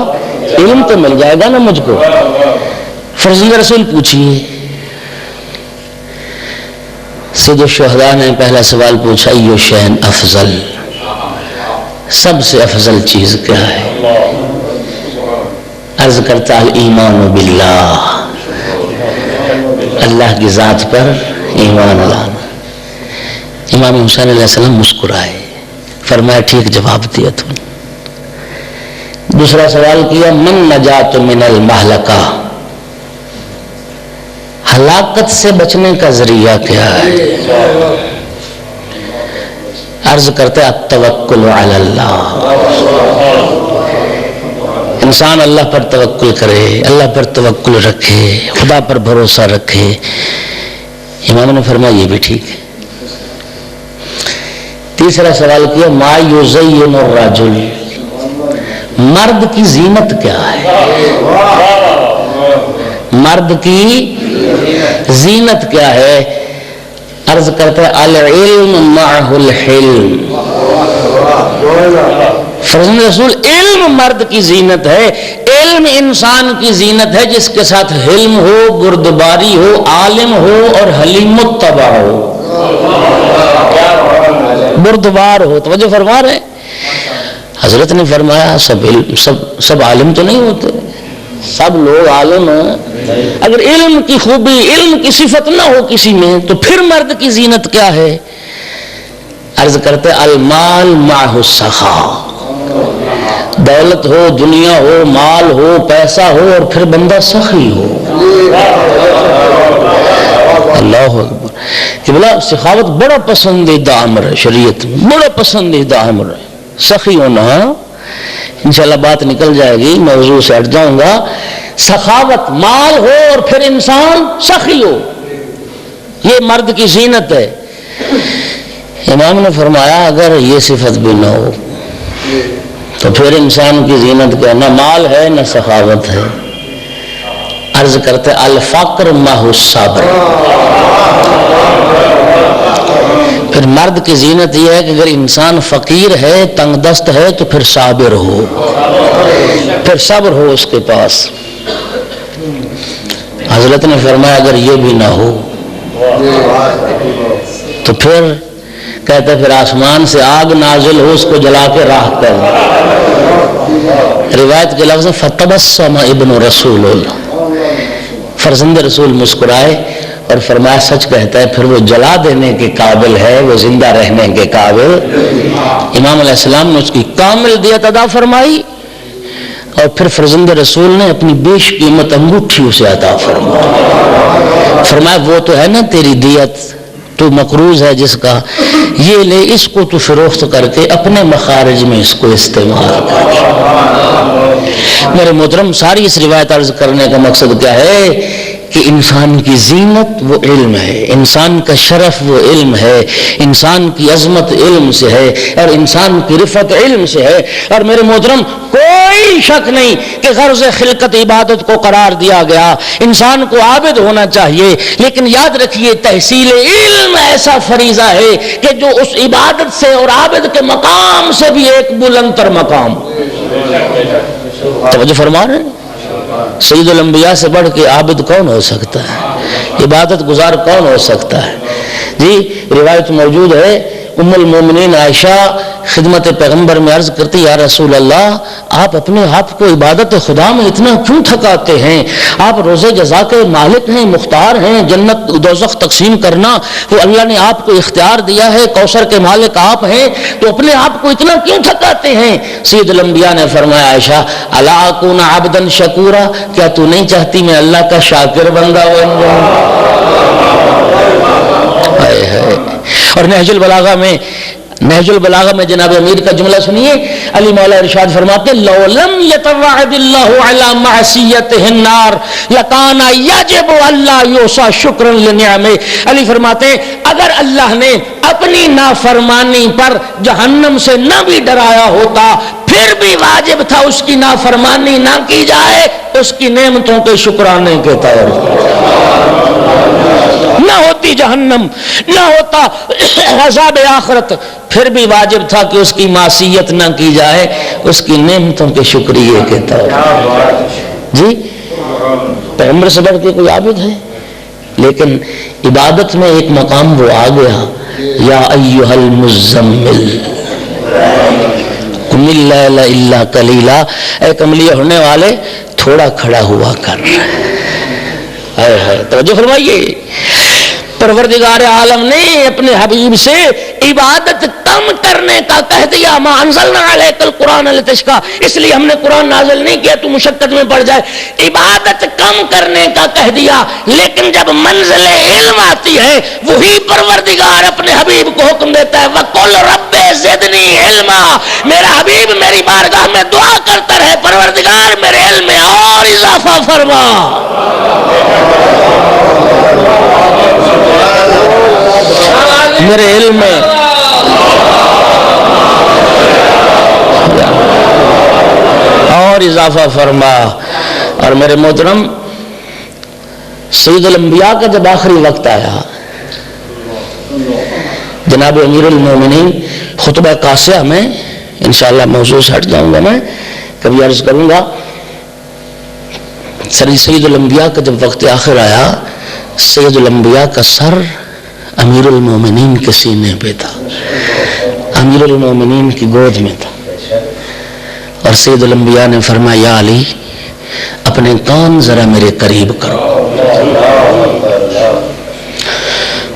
علم تو مل جائے گا نا مجھ کو. فرزند رسول پوچھئے. سید الشہداء نے پہلا سوال پوچھا ایو شین افضل، سب سے افضل چیز کیا ہے؟ عرض کرتا ہے ایمان باللہ، اللہ کی ذات پر ایمان لانا. امام حسین علیہ السلام مسکرائے، فرمایا ٹھیک جواب دیا تم نے. دوسرا سوال کیا من نجات من المہلکہ، ہلاکت سے بچنے کا ذریعہ کیا ہے؟ عرض کرتے التوکل علی اللہ، انسان اللہ پر توکل کرے، اللہ پر توکل رکھے، خدا پر بھروسہ رکھے. امام نے فرمایا یہ بھی ٹھیک ہے. تیسرا سوال کیا ما یزین الرجل، مرد کی زینت کیا ہے؟ مرد کی زینت کیا ہے؟ عرض کرتا ہے العلم معہ الحلم. فرزند رسول علم مرد کی زینت ہے، علم انسان کی زینت ہے جس کے ساتھ حلم ہو، بردباری ہو، عالم ہو اور حلیم متبع ہو، بردبار ہو. توجہ فرما رہے ہیں؟ حضرت نے فرمایا سب عالم تو نہیں ہوتے، سب لوگ عالم ہیں. اگر علم کی خوبی، علم کی صفت نہ ہو کسی میں تو پھر مرد کی زینت کیا ہے؟ عرض کرتے المال معہ السخا، دولت ہو، دنیا ہو، مال ہو، پیسہ ہو اور پھر بندہ سخی ہو. اللہ اکبر. کہ بلا سخاوت بڑا پسندیدہ امر ہے شریعت میں، بڑا پسندیدہ امر ہے. سخی ہونا انشاءاللہ بات نکل جائے گی، موضوع سے ہٹ جاؤں گا. سخاوت، مال ہو اور پھر انسان سخی ہو، یہ مرد کی زینت ہے. امام نے فرمایا اگر یہ صفت بھی نہ ہو تو پھر انسان کی زینت کیا؟ نہ مال ہے نہ سخاوت ہے. عرض کرتے الفقر معہ الصبر. پھر مرد کی زینت یہ ہے کہ اگر انسان فقیر ہے، تنگ دست ہے تو پھر صابر ہو، پھر صبر ہو اس کے پاس. حضرت نے فرمایا اگر یہ بھی نہ ہو تو پھر کہتے پھر آسمان سے آگ نازل ہو، اس کو جلا کے راہ کر. روایت کے لفظ فتبسم ابن رسول اللہ، فرزند رسول مسکرائے اور فرمایا سچ کہتا ہے، پھر وہ جلا دینے کے قابل ہے، وہ زندہ رہنے کے قابل. امام علیہ السلام نے اس کی کامل دیت ادا فرمائی اور پھر فرزند رسول نے اپنی بیش قیمت انگوٹھی اسے عطا فرمائی. فرمایا وہ تو ہے نا تیری دیت، تو مقروض ہے جس کا، یہ لے، اس کو تو فروخت کر کے اپنے مخارج میں اس کو استعمال کر. میرے محترم، ساری اس روایت عرض کرنے کا مقصد کیا ہے کہ انسان کی زینت وہ علم ہے، انسان کا شرف وہ علم ہے، انسان کی عظمت علم سے ہے اور انسان کی رفعت علم سے ہے. اور میرے محترم کوئی شک نہیں کہ غرض خلقت عبادت کو قرار دیا گیا، انسان کو عابد ہونا چاہیے، لیکن یاد رکھیے تحصیل علم ایسا فریضہ ہے کہ جو اس عبادت سے اور عابد کے مقام سے بھی ایک بلند تر مقام. توجہ فرما رہے ہیں؟ سید الانبیاء سے بڑھ کے عابد کون ہو سکتا ہے؟ عبادت گزار کون ہو سکتا ہے؟ جی روایت موجود ہے، ام المومنین عائشہ خدمت پیغمبر میں عرض کرتی یا رسول اللہ، آپ اپنے آپ کو عبادت خدا میں اتنا کیوں تھکاتے ہیں؟ آپ روزے جزا کے مالک ہیں، مختار ہیں، جنت دوزخ تقسیم کرنا وہ اللہ نے آپ کو اختیار دیا ہے، کوثر کے مالک آپ ہیں، تو اپنے آپ کو اتنا کیوں تھکاتے ہیں؟ سید الانبیاء نے فرمایا عائشہ الا اکون عبدا شکورا، کیا تو نہیں چاہتی میں اللہ کا شاکر بندہ بن جاؤں؟ اور نہج البلاغہ میں جناب امیر کا جملہ سنیے، علی مولا ارشاد فرماتے لو لم یتوعد اللہ علی معصیتہ النار لکان یجب اللہ یوصى شکرا لنعمہ. علی فرماتے اگر اللہ نے اپنی نافرمانی پر جہنم سے نہ بھی ڈرایا ہوتا پھر بھی واجب تھا اس کی نافرمانی نہ کی جائے، اس کی نعمتوں کے شکرانے کے طور نہ ہوتی جہنم، نہ ہوتا عذاب آخرت، پھر بھی واجب تھا کہ اس کی معصیت نہ کی جائے اس کی نعمتوں کے شکریہ کے طور. جی پیغمبر سے بڑھ کے کوئی عابد ہے؟ لیکن عبادت میں ایک مقام وہ آ گیا، یا ایھا المزمل قم اللیل الا قلیلا، اے کملیہ ہونے والے تھوڑا کھڑا ہوا کر. توجہ فرمائیے، پروردگار عالم نے اپنے حبیب سے عبادت کم کرنے کا کہہ دیا، ما انزلنا علیک القرآن لتشقی، اس لیے ہم نے قرآن نازل نہیں کیا تو مشقت میں پڑ جائے. عبادت کم کرنے کا کہہ دیا، لیکن جب منزل علم آتی ہے وہی پروردگار اپنے حبیب کو حکم دیتا ہے وَقُلْ رَبِّ زِدْنِي عِلْمًا، میرا حبیب میری بارگاہ میں دعا کرتا رہے پروردگار میرے علم میں اور اضافہ فرما. میرے علم میں اور اضافہ فرما. اور میرے محترم سید الانبیاء کا جب آخری وقت آیا، جناب امیر المومنین خطبہ قاسیہ میں انشاءاللہ موضوع سے ہٹ جاؤں گا، میں کبھی عرض کروں گا، سید الانبیاء کا جب وقت آخر آیا سید الانبیاء کا سر امیر المومنین کے سینے پہ تھا، امیر المومنین کی گود میں تھا. اور سید الانبیاء نے فرمایا یا علی اپنے کان ذرا میرے قریب کرو۔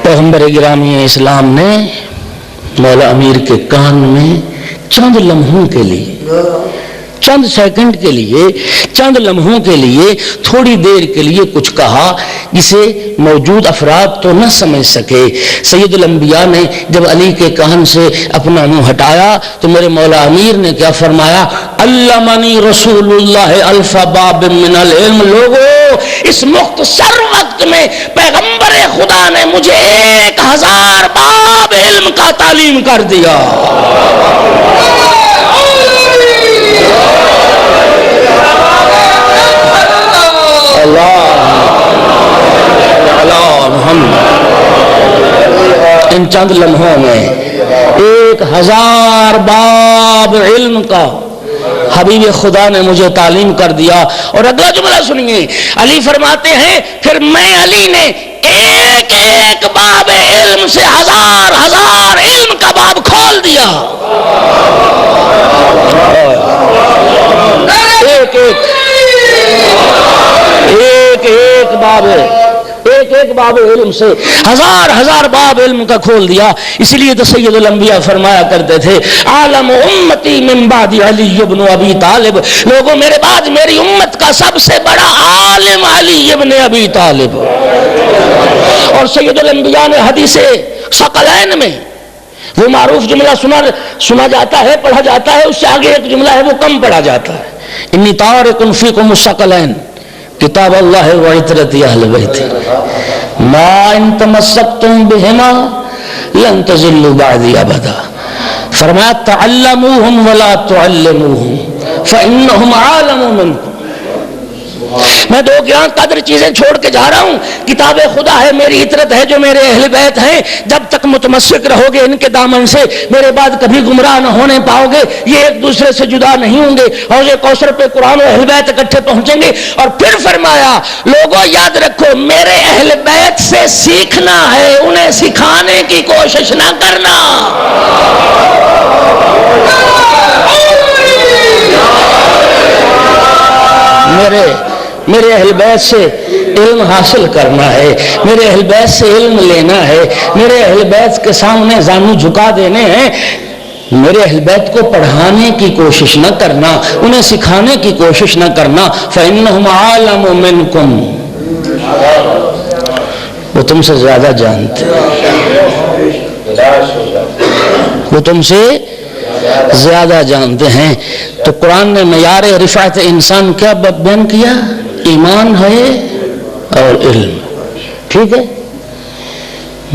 پیغمبر گرامی اسلام نے مولا امیر کے کان میں چند لمحوں کے لیے، چند سیکنڈ کے لیے، چند لمحوں کے لیے، تھوڑی دیر کے لیے کچھ کہا جسے موجود افراد تو نہ سمجھ سکے۔ سید الانبیاء نے جب علی کے کان سے اپنا منہ ہٹایا تو میرے مولا امیر نے کیا فرمایا؟ علمنی رسول اللہ الف باب من العلم۔ لوگو، اس مختصر وقت میں پیغمبر خدا نے مجھے 1000 باب علم کا تعلیم کر دیا۔ ان چند لمحوں میں 1000 باب علم کا حبیب خدا نے مجھے تعلیم کر دیا۔ اور اگلا جملہ سنیے، علی فرماتے ہیں پھر میں علی نے ایک ایک باب علم سے 1000 علم کا باب کھول دیا۔ ایک باب علم سے 1000 باب علم کا کھول دیا۔ اسی لیے تو سید الانبیاء فرمایا کرتے تھے عالم امتی من بعد علی ابن ابی طالب۔ لوگوں، میرے بعد میری امت کا سب سے بڑا عالم علی ابن ابی طالب۔ اور سید الانبیاء نے حدیث ثقلین میں وہ معروف جملہ سنا جاتا ہے، پڑھا جاتا ہے، اس سے آگے ایک جملہ ہے وہ کم پڑھا جاتا ہے، انی تارک فیکم الثقلین کتاب اللہ و عطرت اہل بیت ما ان تمسکتم بہما لن تضلوا بعدی ابدا۔ فرمایا تعلموہم ولا تعلموہم فانہم عالم منکم۔ میں 2 گران قدر چیزیں چھوڑ کے جا رہا ہوں، کتاب خدا ہے، میری عطرت ہے، جو میرے اہل بیت ہیں، جب تک متمسک رہو گے ان کے دامن سے میرے بعد کبھی گمراہ نہ ہونے پاؤ گے، یہ ایک دوسرے سے جدا نہیں ہوں گے۔ حوض کوثر پہ قرآن و اہل بیت اکٹھے پہنچیں گے۔ اور پھر فرمایا لوگوں یاد رکھو میرے اہل بیت سے سیکھنا ہے، انہیں سکھانے کی کوشش نہ کرنا۔ میرے اہل بیت سے علم حاصل کرنا ہے، میرے اہل بیت سے علم لینا ہے، میرے اہل بیت کے سامنے زانو جھکا دینے ہیں۔ میرے اہل بیت کو پڑھانے کی کوشش نہ کرنا، انہیں سکھانے کی کوشش نہ کرنا۔ فإنہم عالم منکم، وہ تم سے زیادہ جانتے ہیں، وہ تم سے زیادہ جانتے ہیں۔ تو قرآن نے معیار رفعت انسان کیا بیان کیا؟ ایمان ہے اور علم، ٹھیک ہے؟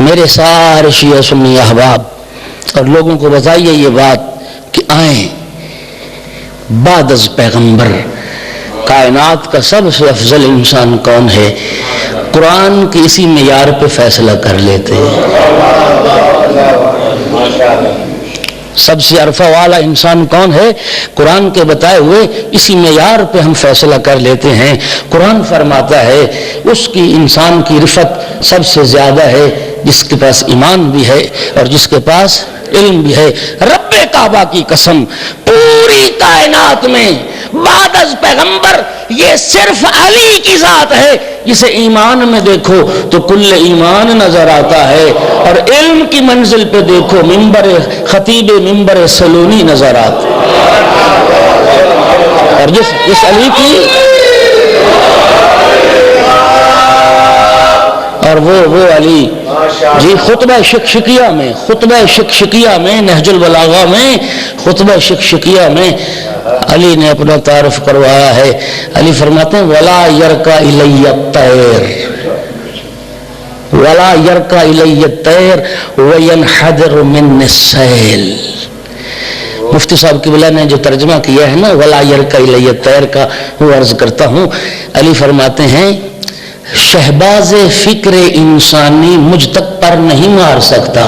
میرے سارے شیعہ سنی احباب اور لوگوں کو بتائیے یہ بات کہ آئیں بعد از پیغمبر کائنات کا سب سے افضل انسان کون ہے؟ قرآن کے اسی معیار پہ فیصلہ کر لیتے ہیں۔ سب سے عرفہ والا انسان کون ہے؟ قرآن کے بتائے ہوئے اسی معیار پہ ہم فیصلہ کر لیتے ہیں۔ قرآن فرماتا ہے اس کی انسان کی رفعت سب سے زیادہ ہے جس کے پاس ایمان بھی ہے اور جس کے پاس علم بھی ہے۔ رب کعبہ کی قسم، پوری کائنات میں بعد از پیغمبر یہ صرف علی کی ذات ہے جسے ایمان میں دیکھو تو کل ایمان نظر آتا ہے، اور علم کی منزل پہ دیکھو منبر خطیب منبر سلونی نظر آتا ہے۔ اور جس علی کی اور وہ علی جی خطبہ شکشکیہ میں نہج البلاغہ میں خطبہ شکشکیہ میں علی نے اپنا تعارف کروایا ہے۔ علی فرماتے ہیں ولا یرکا الی الطیر ولا یرکا الی الطیر وینحدر من السیل۔ مفتی صاحب قبلہ نے جو ترجمہ کیا ہے نا ولا یرکا الی الطیر کا، وہ عرض کرتا ہوں۔ علی فرماتے ہیں شہباز فکر انسانی مجھ تک پر نہیں مار سکتا۔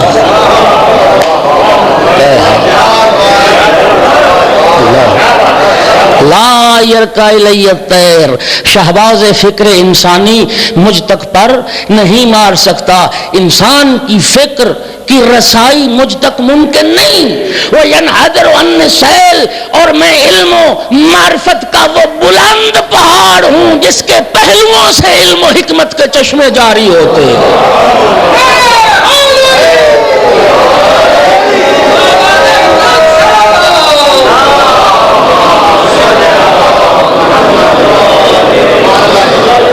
لا یرکا الی الطیر، شہباز فکر انسانی مجھ تک پر نہیں مار سکتا۔ انسان کی فکر کی رسائی مجھ تک ممکن نہیں۔ وَيَنْحَدِرُ عَنِ السَّيْلِ، اور میں علم و معرفت کا وہ بلند پہاڑ ہوں جس کے پہلوؤں سے علم و حکمت کے چشمے جاری ہوتے ہیں۔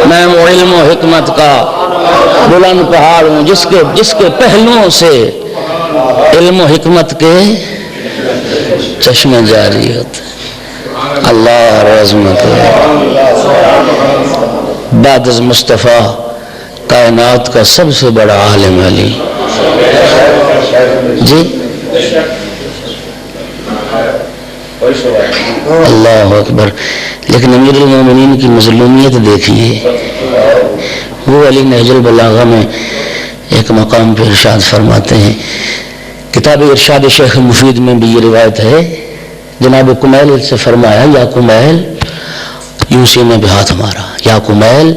میں وہ علم و حکمت کا بلند پہاڑ ہوں جس کے پہلوؤں سے علم و حکمت کے چشمے جاری ہوتے ہیں۔ اللہ اور عظمت بعد از مصطفیٰ کائنات کا سب سے بڑا عالم علی جی۔ اللہ اکبر۔ لیکن امیر المومنین کی مظلومیت دیکھیے، وہ علی نہج البلاغہ میں ایک مقام پہ ارشاد فرماتے ہیں، کتاب ارشاد شیخ مفید میں بھی یہ روایت ہے، جناب کمیل سے فرمایا، یا کمیل، یوسی نے بھی ہاتھ مارا، یا کمیل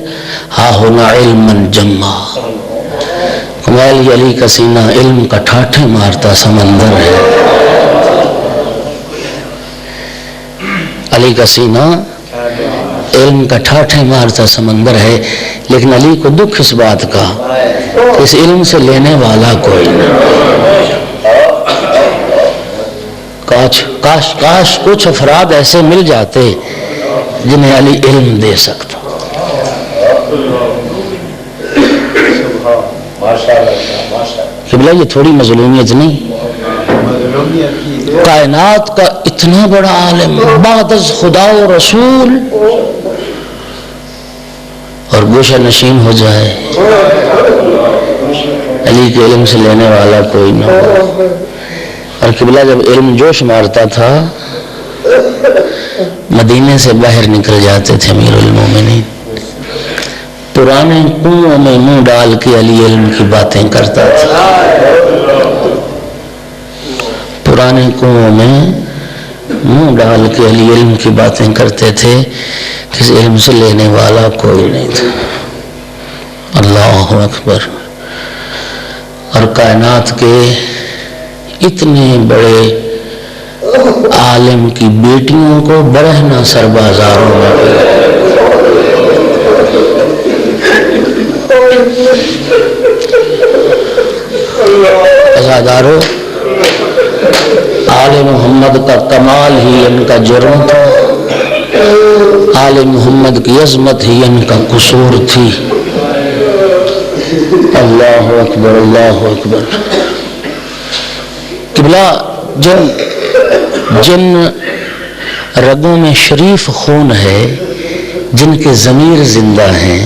ہا ہونا علما جما، کمیل یہ علی کا سینہ علم کا ٹھاٹھے مارتا سمندر ہے، علی کا سینہ علم کا ٹھاٹھے مارتا سمندر ہے، لیکن علی کو دکھ اس بات کا اس علم سے لینے والا کوئی نہیں۔ کاش کچھ افراد ایسے مل جاتے جنہیں علی علم دے سکتا۔ قبلہ یہ تھوڑی مظلومیت نہیں، کائنات کا اتنا بڑا عالم بعد از خدا و رسول اور گوشہ نشین ہو جائے، علی کے علم سے لینے والا کوئی نہ ہو۔ اور قبلہ جب علم جوش مارتا تھا مدینے سے باہر نکل جاتے تھے امیر المومنین، پرانے کنووں میں منہ ڈال کے علی علم کی باتیں کرتا تھا، پرانے کنووں میں منہ ڈال کے علی علم کی باتیں کرتے تھے، کسی علم سے لینے والا کوئی نہیں تھا۔ اللہ اکبر۔ اور کائنات کے اتنے بڑے عالم کی بیٹیوں کو برہنہ سربازاروں میں ازادارو، آل محمد کا کمال ہی ان کا جرم تھا، آل محمد کی عظمت ہی ان کا قصور تھی۔ اللہ اکبر، اللہ اکبر۔ قبلہ جن رگوں میں شریف خون ہے، جن کے ضمیر زندہ ہیں،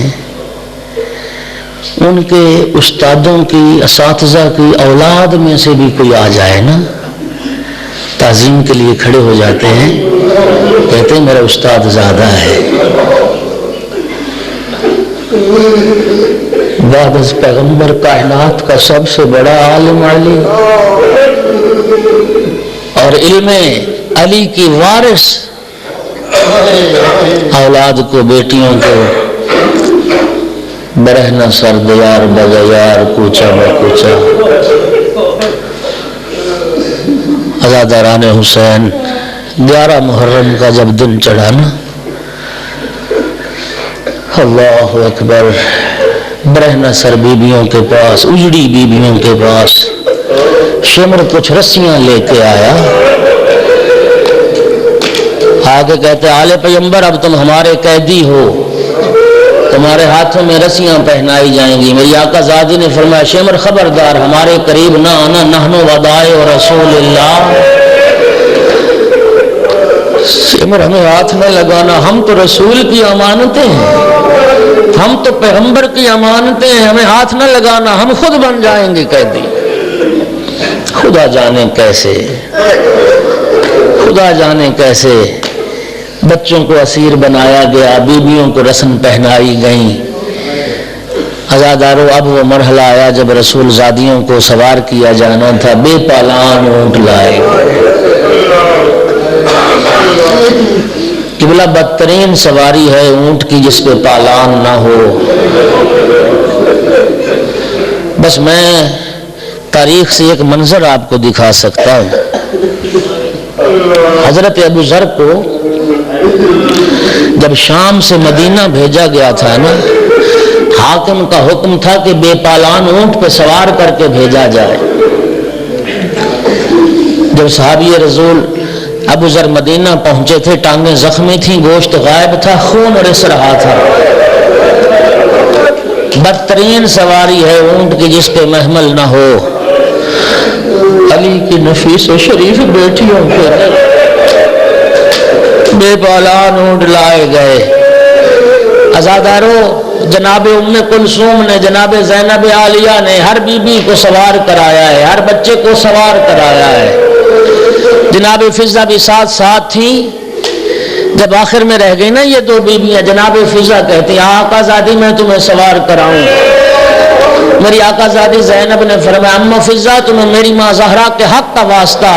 ان کے استادوں کی، اساتذہ کی اولاد میں سے بھی کوئی آ جائے نا، تعظیم کے لیے کھڑے ہو جاتے ہیں، کہتے ہیں میرا استاد زیادہ ہے۔ بعد از پیغمبر کائنات کا سب سے بڑا عالم علی، اور علم علی کی وارث اولاد کو، بیٹیوں کو برہنہ سر دیار بغیار کوچا بکوچا۔ عزاداران حسین 11 محرم کا جب دن چڑھا نا، اللہ اکبر، برہنہ سر بیبیوں کے پاس، اجڑی بیبیوں کے پاس شمر کچھ رسیاں لے کے آیا، آگے کہتے آل پیغمبر اب تم ہمارے قیدی ہو، تمہارے ہاتھوں میں رسیاں پہنائی جائیں گی۔ میری آقا زادی نے فرمایا شمر خبردار ہمارے قریب نہ آنا، نحن ودائع رسول اللہ، شمر ہمیں ہاتھ نہ لگانا، ہم تو رسول کی امانتیں ہیں، ہم تو پیغمبر کی امانتیں ہیں، ہمیں ہاتھ نہ لگانا، ہم خود بن جائیں گے قیدی۔ خدا جانے کیسے، خدا جانے کیسے بچوں کو اسیر بنایا گیا، بیویوں کو رسن پہنائی گئیں۔ عزادارو اب وہ مرحلہ آیا جب رسول زادیوں کو سوار کیا جانا تھا، بے پالان اونٹ لائے۔ قبلہ بدترین سواری ہے اونٹ کی جس پہ پالان نہ ہو۔ بس میں تاریخ سے ایک منظر آپ کو دکھا سکتا ہوں۔ حضرت ابو ذر کو جب شام سے مدینہ بھیجا گیا تھا نا، حاکم کا حکم تھا کہ بے پالان اونٹ پہ سوار کر کے بھیجا جائے۔ جب صحابی رسول ابو ذر مدینہ پہنچے تھے، ٹانگیں زخمی تھیں، گوشت غائب تھا، خون رس رہا تھا۔ بدترین سواری ہے اونٹ کی جس پہ محمل نہ ہو۔ علی کی نفیس و شریف بیٹیوں پہ بے پالان اونٹ لائے گئے۔ عزادارو، جناب ام کلثوم نے، جناب زینب عالیہ نے ہر بی بی کو سوار کرایا ہے، ہر بچے کو سوار کرایا ہے۔ جناب فضہ بھی ساتھ ساتھ تھی۔ جب آخر میں رہ گئی نا یہ دو بیویاں، جناب فضہ کہتی ہیں آقا زادی میں تمہیں سوار کراؤں۔ میری آقا زادی زینب نے فرمایا اما فضہ تمہیں میری ماں زہرا کے حق کا واسطہ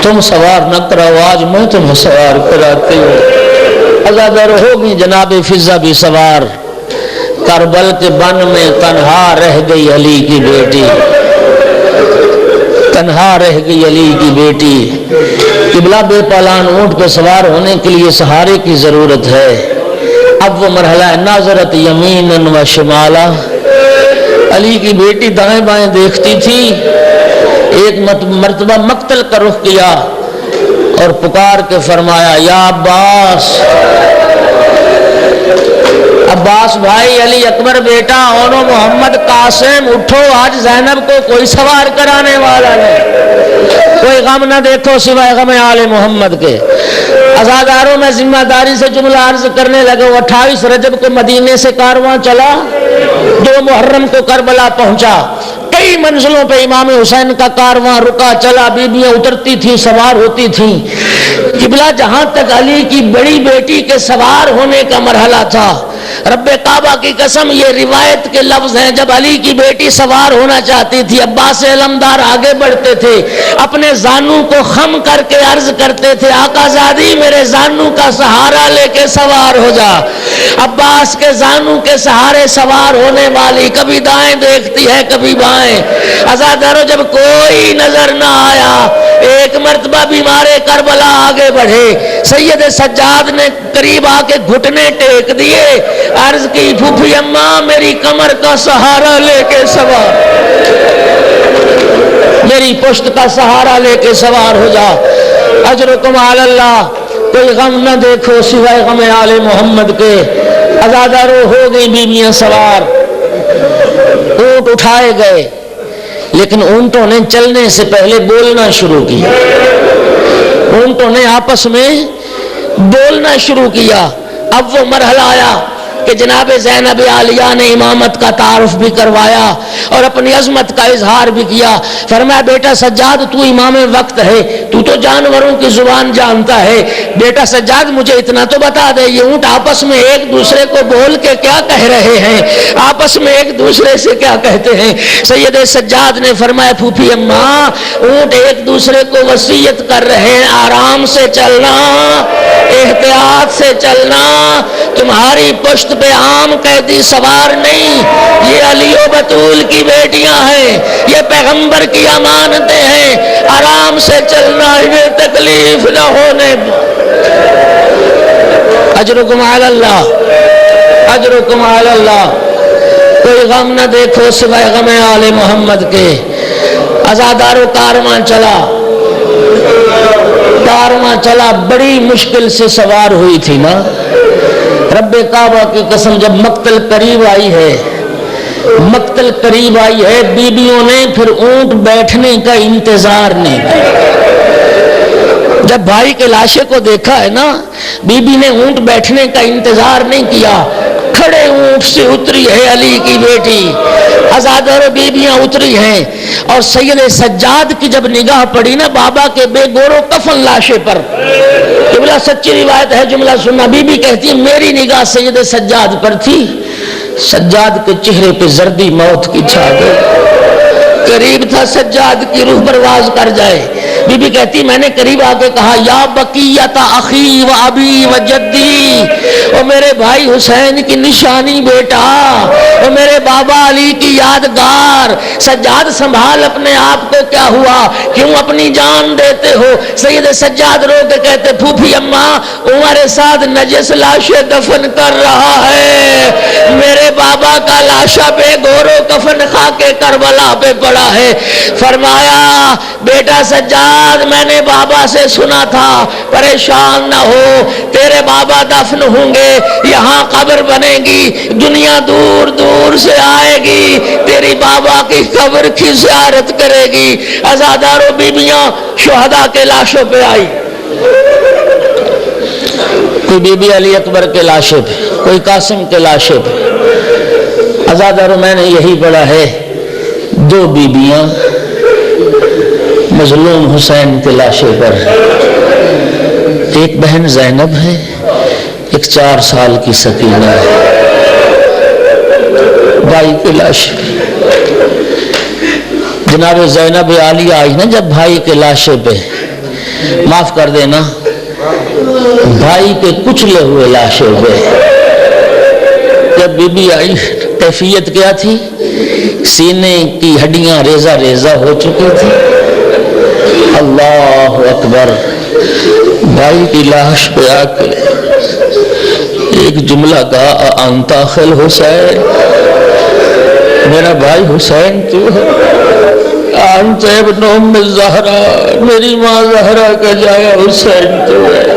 تم سوار نہ کراؤ، آج میں تمہیں سوار کراتی ہوں۔ عزادار ہوگی جناب فضہ بھی سوار۔ کربل کے بن میں تنہا رہ گئی علی کی بیٹی، تنہا رہ گئی علی کی بیٹی۔ قبلہ بے پالان اونٹ پہ سوار ہونے کے لیے سہارے کی ضرورت ہے۔ اب وہ مرحلہ ہے ناظرت یمیناً و شمالا۔ علی کی بیٹی دائیں بائیں دیکھتی تھی۔ ایک مرتبہ مقتل کا رخ کیا اور پکار کے فرمایا یا عباس، عباس بھائی، علی اکبر بیٹا، اونو محمد قاسم، اٹھو، آج زینب کو کوئی سوار کرانے والا نہیں، کوئی غم نہ دیکھو سوائے غم آل محمد کے۔ عزاداروں میں ذمہ داری سے جملہ عرض کرنے لگے۔ 28 رجب کو مدینے سے کارواں چلا، 2 محرم کو کربلا پہنچا۔ کئی منزلوں پہ امام حسین کا کارواں رکا چلا، بیبیاں اترتی تھیں، سوار ہوتی تھیں۔ قبلہ جہاں تک علی کی بڑی بیٹی کے سوار ہونے کا مرحلہ تھا، رب کعبہ کی قسم یہ روایت کے لفظ ہیں، جب علی کی بیٹی سوار ہونا چاہتی تھی عباس علمدار آگے بڑھتے تھے، اپنے زانوں کو خم کر کے عرض کرتے تھے آقا زادی میرے زانوں کا سہارا لے کے سوار ہو جا۔ عباس کے زانوں کے سہارے سوار ہونے والی کبھی دائیں دیکھتی ہے کبھی بائیں۔ عزادارو جب کوئی نظر نہ آیا، ایک مرتبہ بیمار کربلا آگے بڑھے، سید سجاد نے قریب آ کے گھٹنے ٹیک دیے، عرض کی پھوپھی اماں میری کمر کا سہارا لے کے سوار، میری پشت کا سہارا لے کے سوار ہو جا۔ اجرکم علی اللہ، کوئی غم نہ دیکھو سوائے غم آل محمد کے۔ عزادارو ہو گئی بیویاں سوار، اونٹ اٹھائے گئے، لیکن اونٹوں نے چلنے سے پہلے بولنا شروع کیا، اونٹوں نے آپس میں بولنا شروع کیا۔ اب وہ مرحلہ آیا کہ جناب زینب عالیہ نے امامت کا تعارف بھی کروایا اور اپنی عظمت کا اظہار بھی کیا۔ فرمایا بیٹا سجاد تو امام وقت ہے، تو تو جانوروں کی زبان جانتا ہے، بیٹا سجاد مجھے اتنا تو بتا دے یہ اونٹ آپس میں ایک دوسرے کو بول کے کیا کہہ رہے ہیں، آپس میں ایک دوسرے سے کیا کہتے ہیں؟ سید سجاد نے فرمایا پھوپھی اماں اونٹ ایک دوسرے کو وصیت کر رہے ہیں آرام سے چلنا، احتیاط سے چلنا، تمہاری پشت پہ عام قیدی سوار نہیں، یہ علی و بطول کی بیٹیاں ہیں، یہ پیغمبر کی امانتیں ہیں، آرام سے چلنا، یہ تکلیف نہ ہونے۔ اجرکم علی اللہ، اجرکم علی اللہ، کوئی غم نہ دیکھو سوائے غم آل محمد کے۔ عزادارو کارواں چلا، کارواں چلا، بڑی مشکل سے سوار ہوئی تھی نا۔ رب کعبہ کی قسم جب مقتل قریب آئی ہے، مقتل قریب آئی ہے، بیبیوں نے پھر اونٹ بیٹھنے کا انتظار نہیں کیا۔ جب بھائی کے لاشے کو دیکھا ہے نا، بی بی نے اونٹ بیٹھنے کا انتظار نہیں کیا، کھڑے اونٹ سے اتری ہے علی کی بیٹی، ہزاروں بیبیاں اتری ہیں، اور سید سجاد کی جب نگاہ پڑی نا بابا کے بے گورو کفن لاشے پر، جملہ سچی روایت ہے، جملہ سننا، بی بی کہتی ہے میری نگاہ سید سجاد پر تھی، سجاد کے چہرے پہ زردی موت کی چھا گئی، قریب تھا سجاد کی روح پرواز کر جائے، بی بی کہتی میں نے قریب آ کے کہا یا بقیت اخی و ابی و جدی، او میرے بھائی حسین کی نشانی بیٹا، او میرے بابا علی کی یادگار، سجاد سنبھال اپنے آپ کو، کیا ہوا کیوں اپنی جان دیتے ہو؟ سید سجاد رو کے کہتے پھوپھی اماں عمر سعد نجس لاشیں دفن کر رہا ہے، میرے بابا کا لاشا پہ گورو کفن کھا کے کربلا پہ پڑا ہے۔ فرمایا بیٹا سجاد میں نے بابا سے سنا تھا پریشان نہ ہو، تیرے بابا دفن ہوں گے، یہاں قبر بنے گی، دنیا دور دور سے آئے گی، تیری بابا کی قبر کی زیارت کرے گی۔ عزاداروں بیبیاں شہداء کے لاشوں پہ آئی، کوئی بی بی علی اکبر کے لاشے پہ، کوئی قاسم کے لاشے پہ۔ عزاداروں میں نے یہی پڑھا ہے، دو بیبیاں مظلوم حسین کے لاشے پر، ایک بہن زینب ہے، ایک 4 سال کی سکینہ ہے، بھائی کے لاشے پہ۔ جناب زینب عالیہ آئی نا جب بھائی کے لاشے پہ، معاف کر دینا بھائی کے کچلے ہوئے لاشے پہ، جب بی بی آئی کیفیت کیا تھی؟ سینے کی ہڈیاں ریزہ ریزہ ہو چکی تھی۔ اللہ اکبر، بھائی کی لاش پہ آ کے ایک جملہ کہا انت اخل حسین، میرا بھائی حسین تو ہے، انت ابن ام زہرا، میری ماں زہرا کا جایا حسین تو ہے۔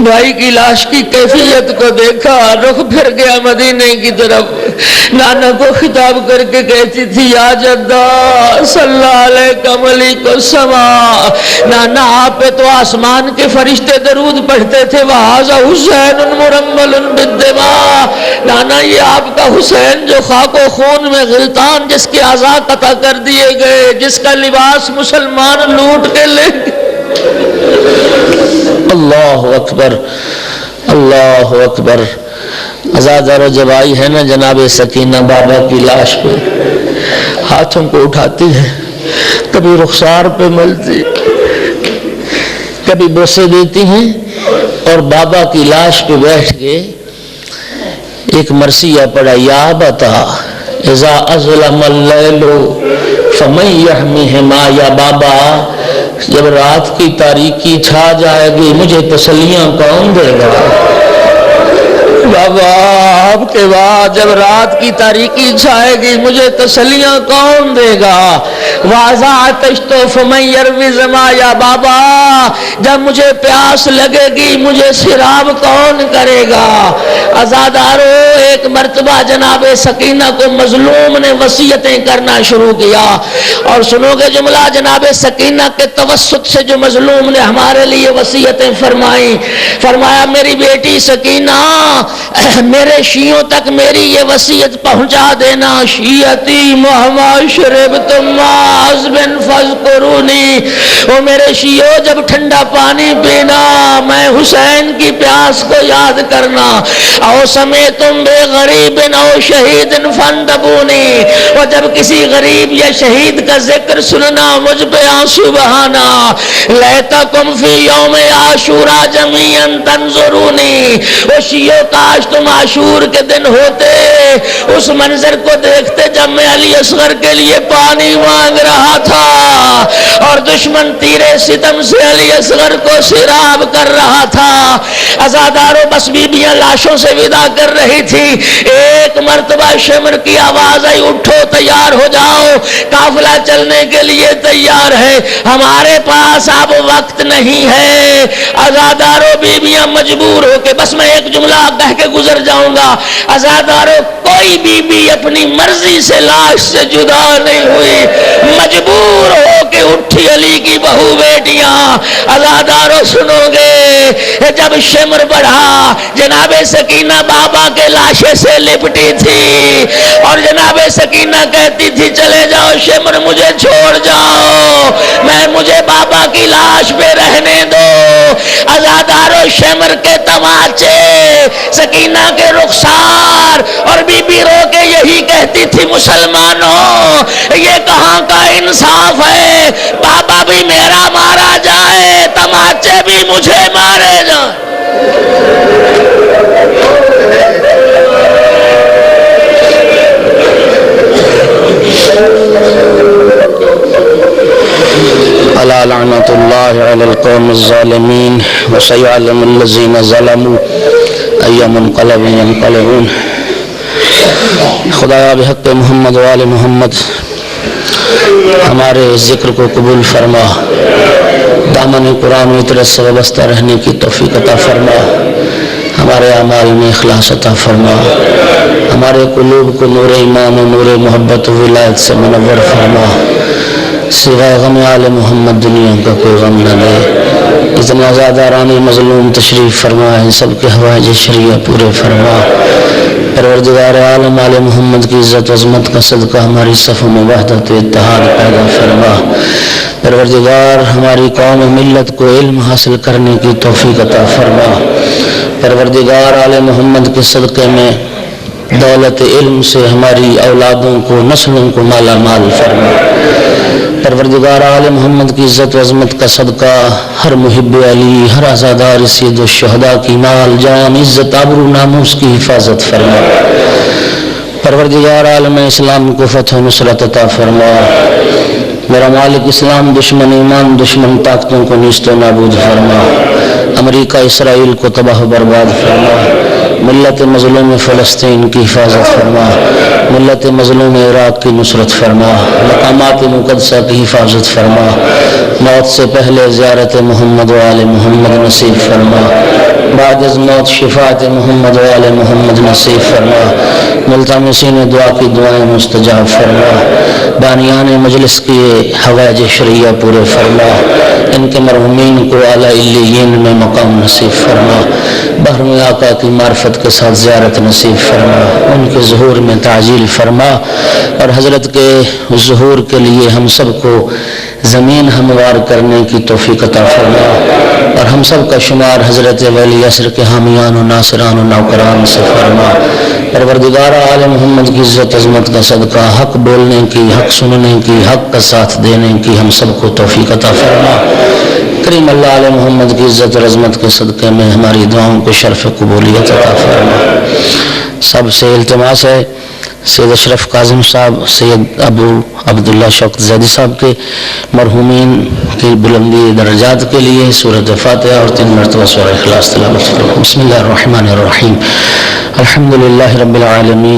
بھائی کی لاش کی کیفیت کو دیکھا، رخ پھر گیا مدینے کی طرف، نانا کو خطاب کر کے کہتی تھی یا جدہ صلی علیکم ملیک السماء، نانا آپ پہ تو آسمان کے فرشتے درود پڑھتے تھے، وہذا حسین مرمل بالدماء، نانا یہ آپ کا حسین جو خاک و خون میں غلطان، جس کے اعضاء قطع کر دیے گئے، جس کا لباس مسلمان لوٹ کے لے گئے۔ اللہ اکبر، اللہ اکبر۔ عزادارو جب آئی ہے نا جناب سکینہ بابا کی لاش پہ، ہاتھوں کو اٹھاتی ہے، کبھی رخسار پہ ملتی، کبھی بوسے دیتی ہیں، اور بابا کی لاش پہ بیٹھ کے ایک مرثیہ پڑھا یا بتا اذا اظلم اللیل فمن یحمیہما، یا بابا جب رات کی تاریکی چھا جائے گی مجھے تسلیاں کون دے گا؟ بابا آپ کے بعد جب رات کی تاریکی چھائے گی مجھے تسلیاں کون دے گا؟ واذا عطشت فمن یروی ظما، یا بابا جب مجھے پیاس لگے گی مجھے سیراب کون کرے گا؟ عزادارو ایک مرتبہ جناب سکینہ کو مظلوم نے وصیتیں کرنا شروع کیا، اور سنو گے جملہ جناب سکینہ کے توسط سے جو مظلوم نے ہمارے لیے وصیتیں فرمائیں، فرمایا میری بیٹی سکینہ میرے شیعوں تک میری یہ وصیت پہنچا دینا، شیعتی محمد شربتم عزبن فذکرونی، وہ میرے شیعوں جب ٹھنڈا پانی پینا میں حسین کی پیاس کو یاد کرنا، او سمیتم بے غریب او شہید فندبونی، اور جب کسی غریب یا شہید کا ذکر سننا مجھ پہ آنسو بہانا، لیتکم فی یوم عاشورا جمیعا تنظرونی، وہ شیعوں کاش تم عاشور کے دن ہوتے، اس منظر کو دیکھتے جب میں علی اصغر کے لیے پانی مانگ رہا تھا اور دشمن تیرے ستم سے علی اصغر کو سیراب کر رہا تھا۔ عزاداروں بس بیبیاں لاشوں سے ودا کر رہی تھی، ایک مرتبہ شمر کی آواز آئی اٹھو تیار ہو جاؤ، قافلہ چلنے کے لیے تیار ہے، ہمارے پاس اب وقت نہیں ہے۔ عزاداروں بیبیاں مجبور ہو کے، بس میں ایک جملہ کہہ کے گزر جاؤں گا، عزاداروں کوئی بی اپنی مرضی سے لاش سے جدا نہیں ہوئی، مجبور ہو کے اٹھی علی کی بہو بیٹیاں۔ عزاداروں سنو گے جب شمر بڑھا جناب سکینہ بابا کے لاشے سے لپٹی تھی، اور جناب سکینہ کہتی تھی چلے جاؤ شمر مجھے چھوڑ جاؤ، مجھے بابا کی لاش پہ رہنے دو۔ عزاداروں شمر کے تماچے، سکینہ کے رخسار، اور بی بی رو کے یہی کہتی کہتی تھی مسلمانوں یہ کہاں کا انصاف ہے، بابا بھی میرا مارا جائے، تماچے بھی مجھے مارے جائیں۔ الا لعنت اللہ علی القوم الظالمین وسیعلم الذین ظلموا ای منقلب ینقلبون۔ خدایا بحق محمد و آل محمد ہمارے ذکر کو قبول فرما، دامن قرآن و اطاعت سے وابستہ رہنے کی توفیق عطا فرما، ہمارے اعمال میں اخلاص عطا فرما، ہمارے قلوب کو نور ایمان و نور محبت و ولایت سے منور فرما، سوائے غم آل محمد دنیا کا کوئی غم نہ دے۔ اتنا زیادہ رانی مظلوم تشریف فرما، ان سب کے حوائج شریعہ پورے فرما۔ پروردگار عالم آل محمد کی عزت و عظمت کا صدقہ ہماری صفوں میں وحدت و اتحاد پیدا فرما۔ پروردگار ہماری قوم و ملت کو علم حاصل کرنے کی توفیق عطا فرما۔ پروردگار آل محمد کے صدقے میں دولت علم سے ہماری اولادوں کو نسلوں کو مالا مال فرما۔ پروردگار عالم محمد کی عزت و عظمت کا صدقہ ہر محب علی، ہر عزادار سید الشہداء کی مال جان عزت آبرو ناموس کی حفاظت فرما۔ پروردگار عالم اسلام کو فتح و نصرت عطا فرما۔ میرا مالک اسلام دشمن ایمان دشمن طاقتوں کو نیست و نابود فرما۔ امریکہ اسرائیل کو تباہ و برباد فرما۔ ملت مظلوم فلسطین کی حفاظت فرما۔ ملت مظلوم عراق کی نصرت فرما۔ مقامات مقدسہ کی حفاظت فرما۔ موت سے پہلے زیارت محمد و آل محمد نصیب فرما۔ بعد از موت شفاعت محمد و آل محمد نصیب فرما۔ ملتمسین دعا کی دعائیں مستجاب فرما۔ بانیان مجلس کی حوائج شریعہ پورے فرما۔ ان کے مرحومین کو اعلیٰ علیین میں مقام نصیب فرما۔ بحر آقا کی معرفت کے ساتھ زیارت نصیب فرما۔ ان کے ظہور میں تعجیل فرما، اور حضرت کے ظہور کے لیے ہم سب کو زمین ہموار کرنے کی توفیق عطا فرما، اور ہم سب کا شمار حضرت ولی عصر کے حامیان و ناصران و نوکران سے فرما۔ پروردگار عالم محمد کی عزت عظمت کا صدقہ حق بولنے کی، حق سننے کی، حق کا ساتھ دینے کی ہم سب کو توفیق عطا فرما۔ کریم اللہ علیہ محمد کی عزت اور عظمت کے صدقے میں ہماری دعاؤں کو شرف قبولیت عطا فرما۔ سب سے التماس ہے سید اشرف کاظم صاحب، سید ابو عبداللہ شوکت زیدی صاحب کے مرحومین کی بلندی درجات کے لیے سورۃ فاتحہ اور 3 مرتبہ سورہ اخلاص تلاوت فرما۔ بسم اللہ الرحمن الرحیم، الحمدللہ رب العالمین۔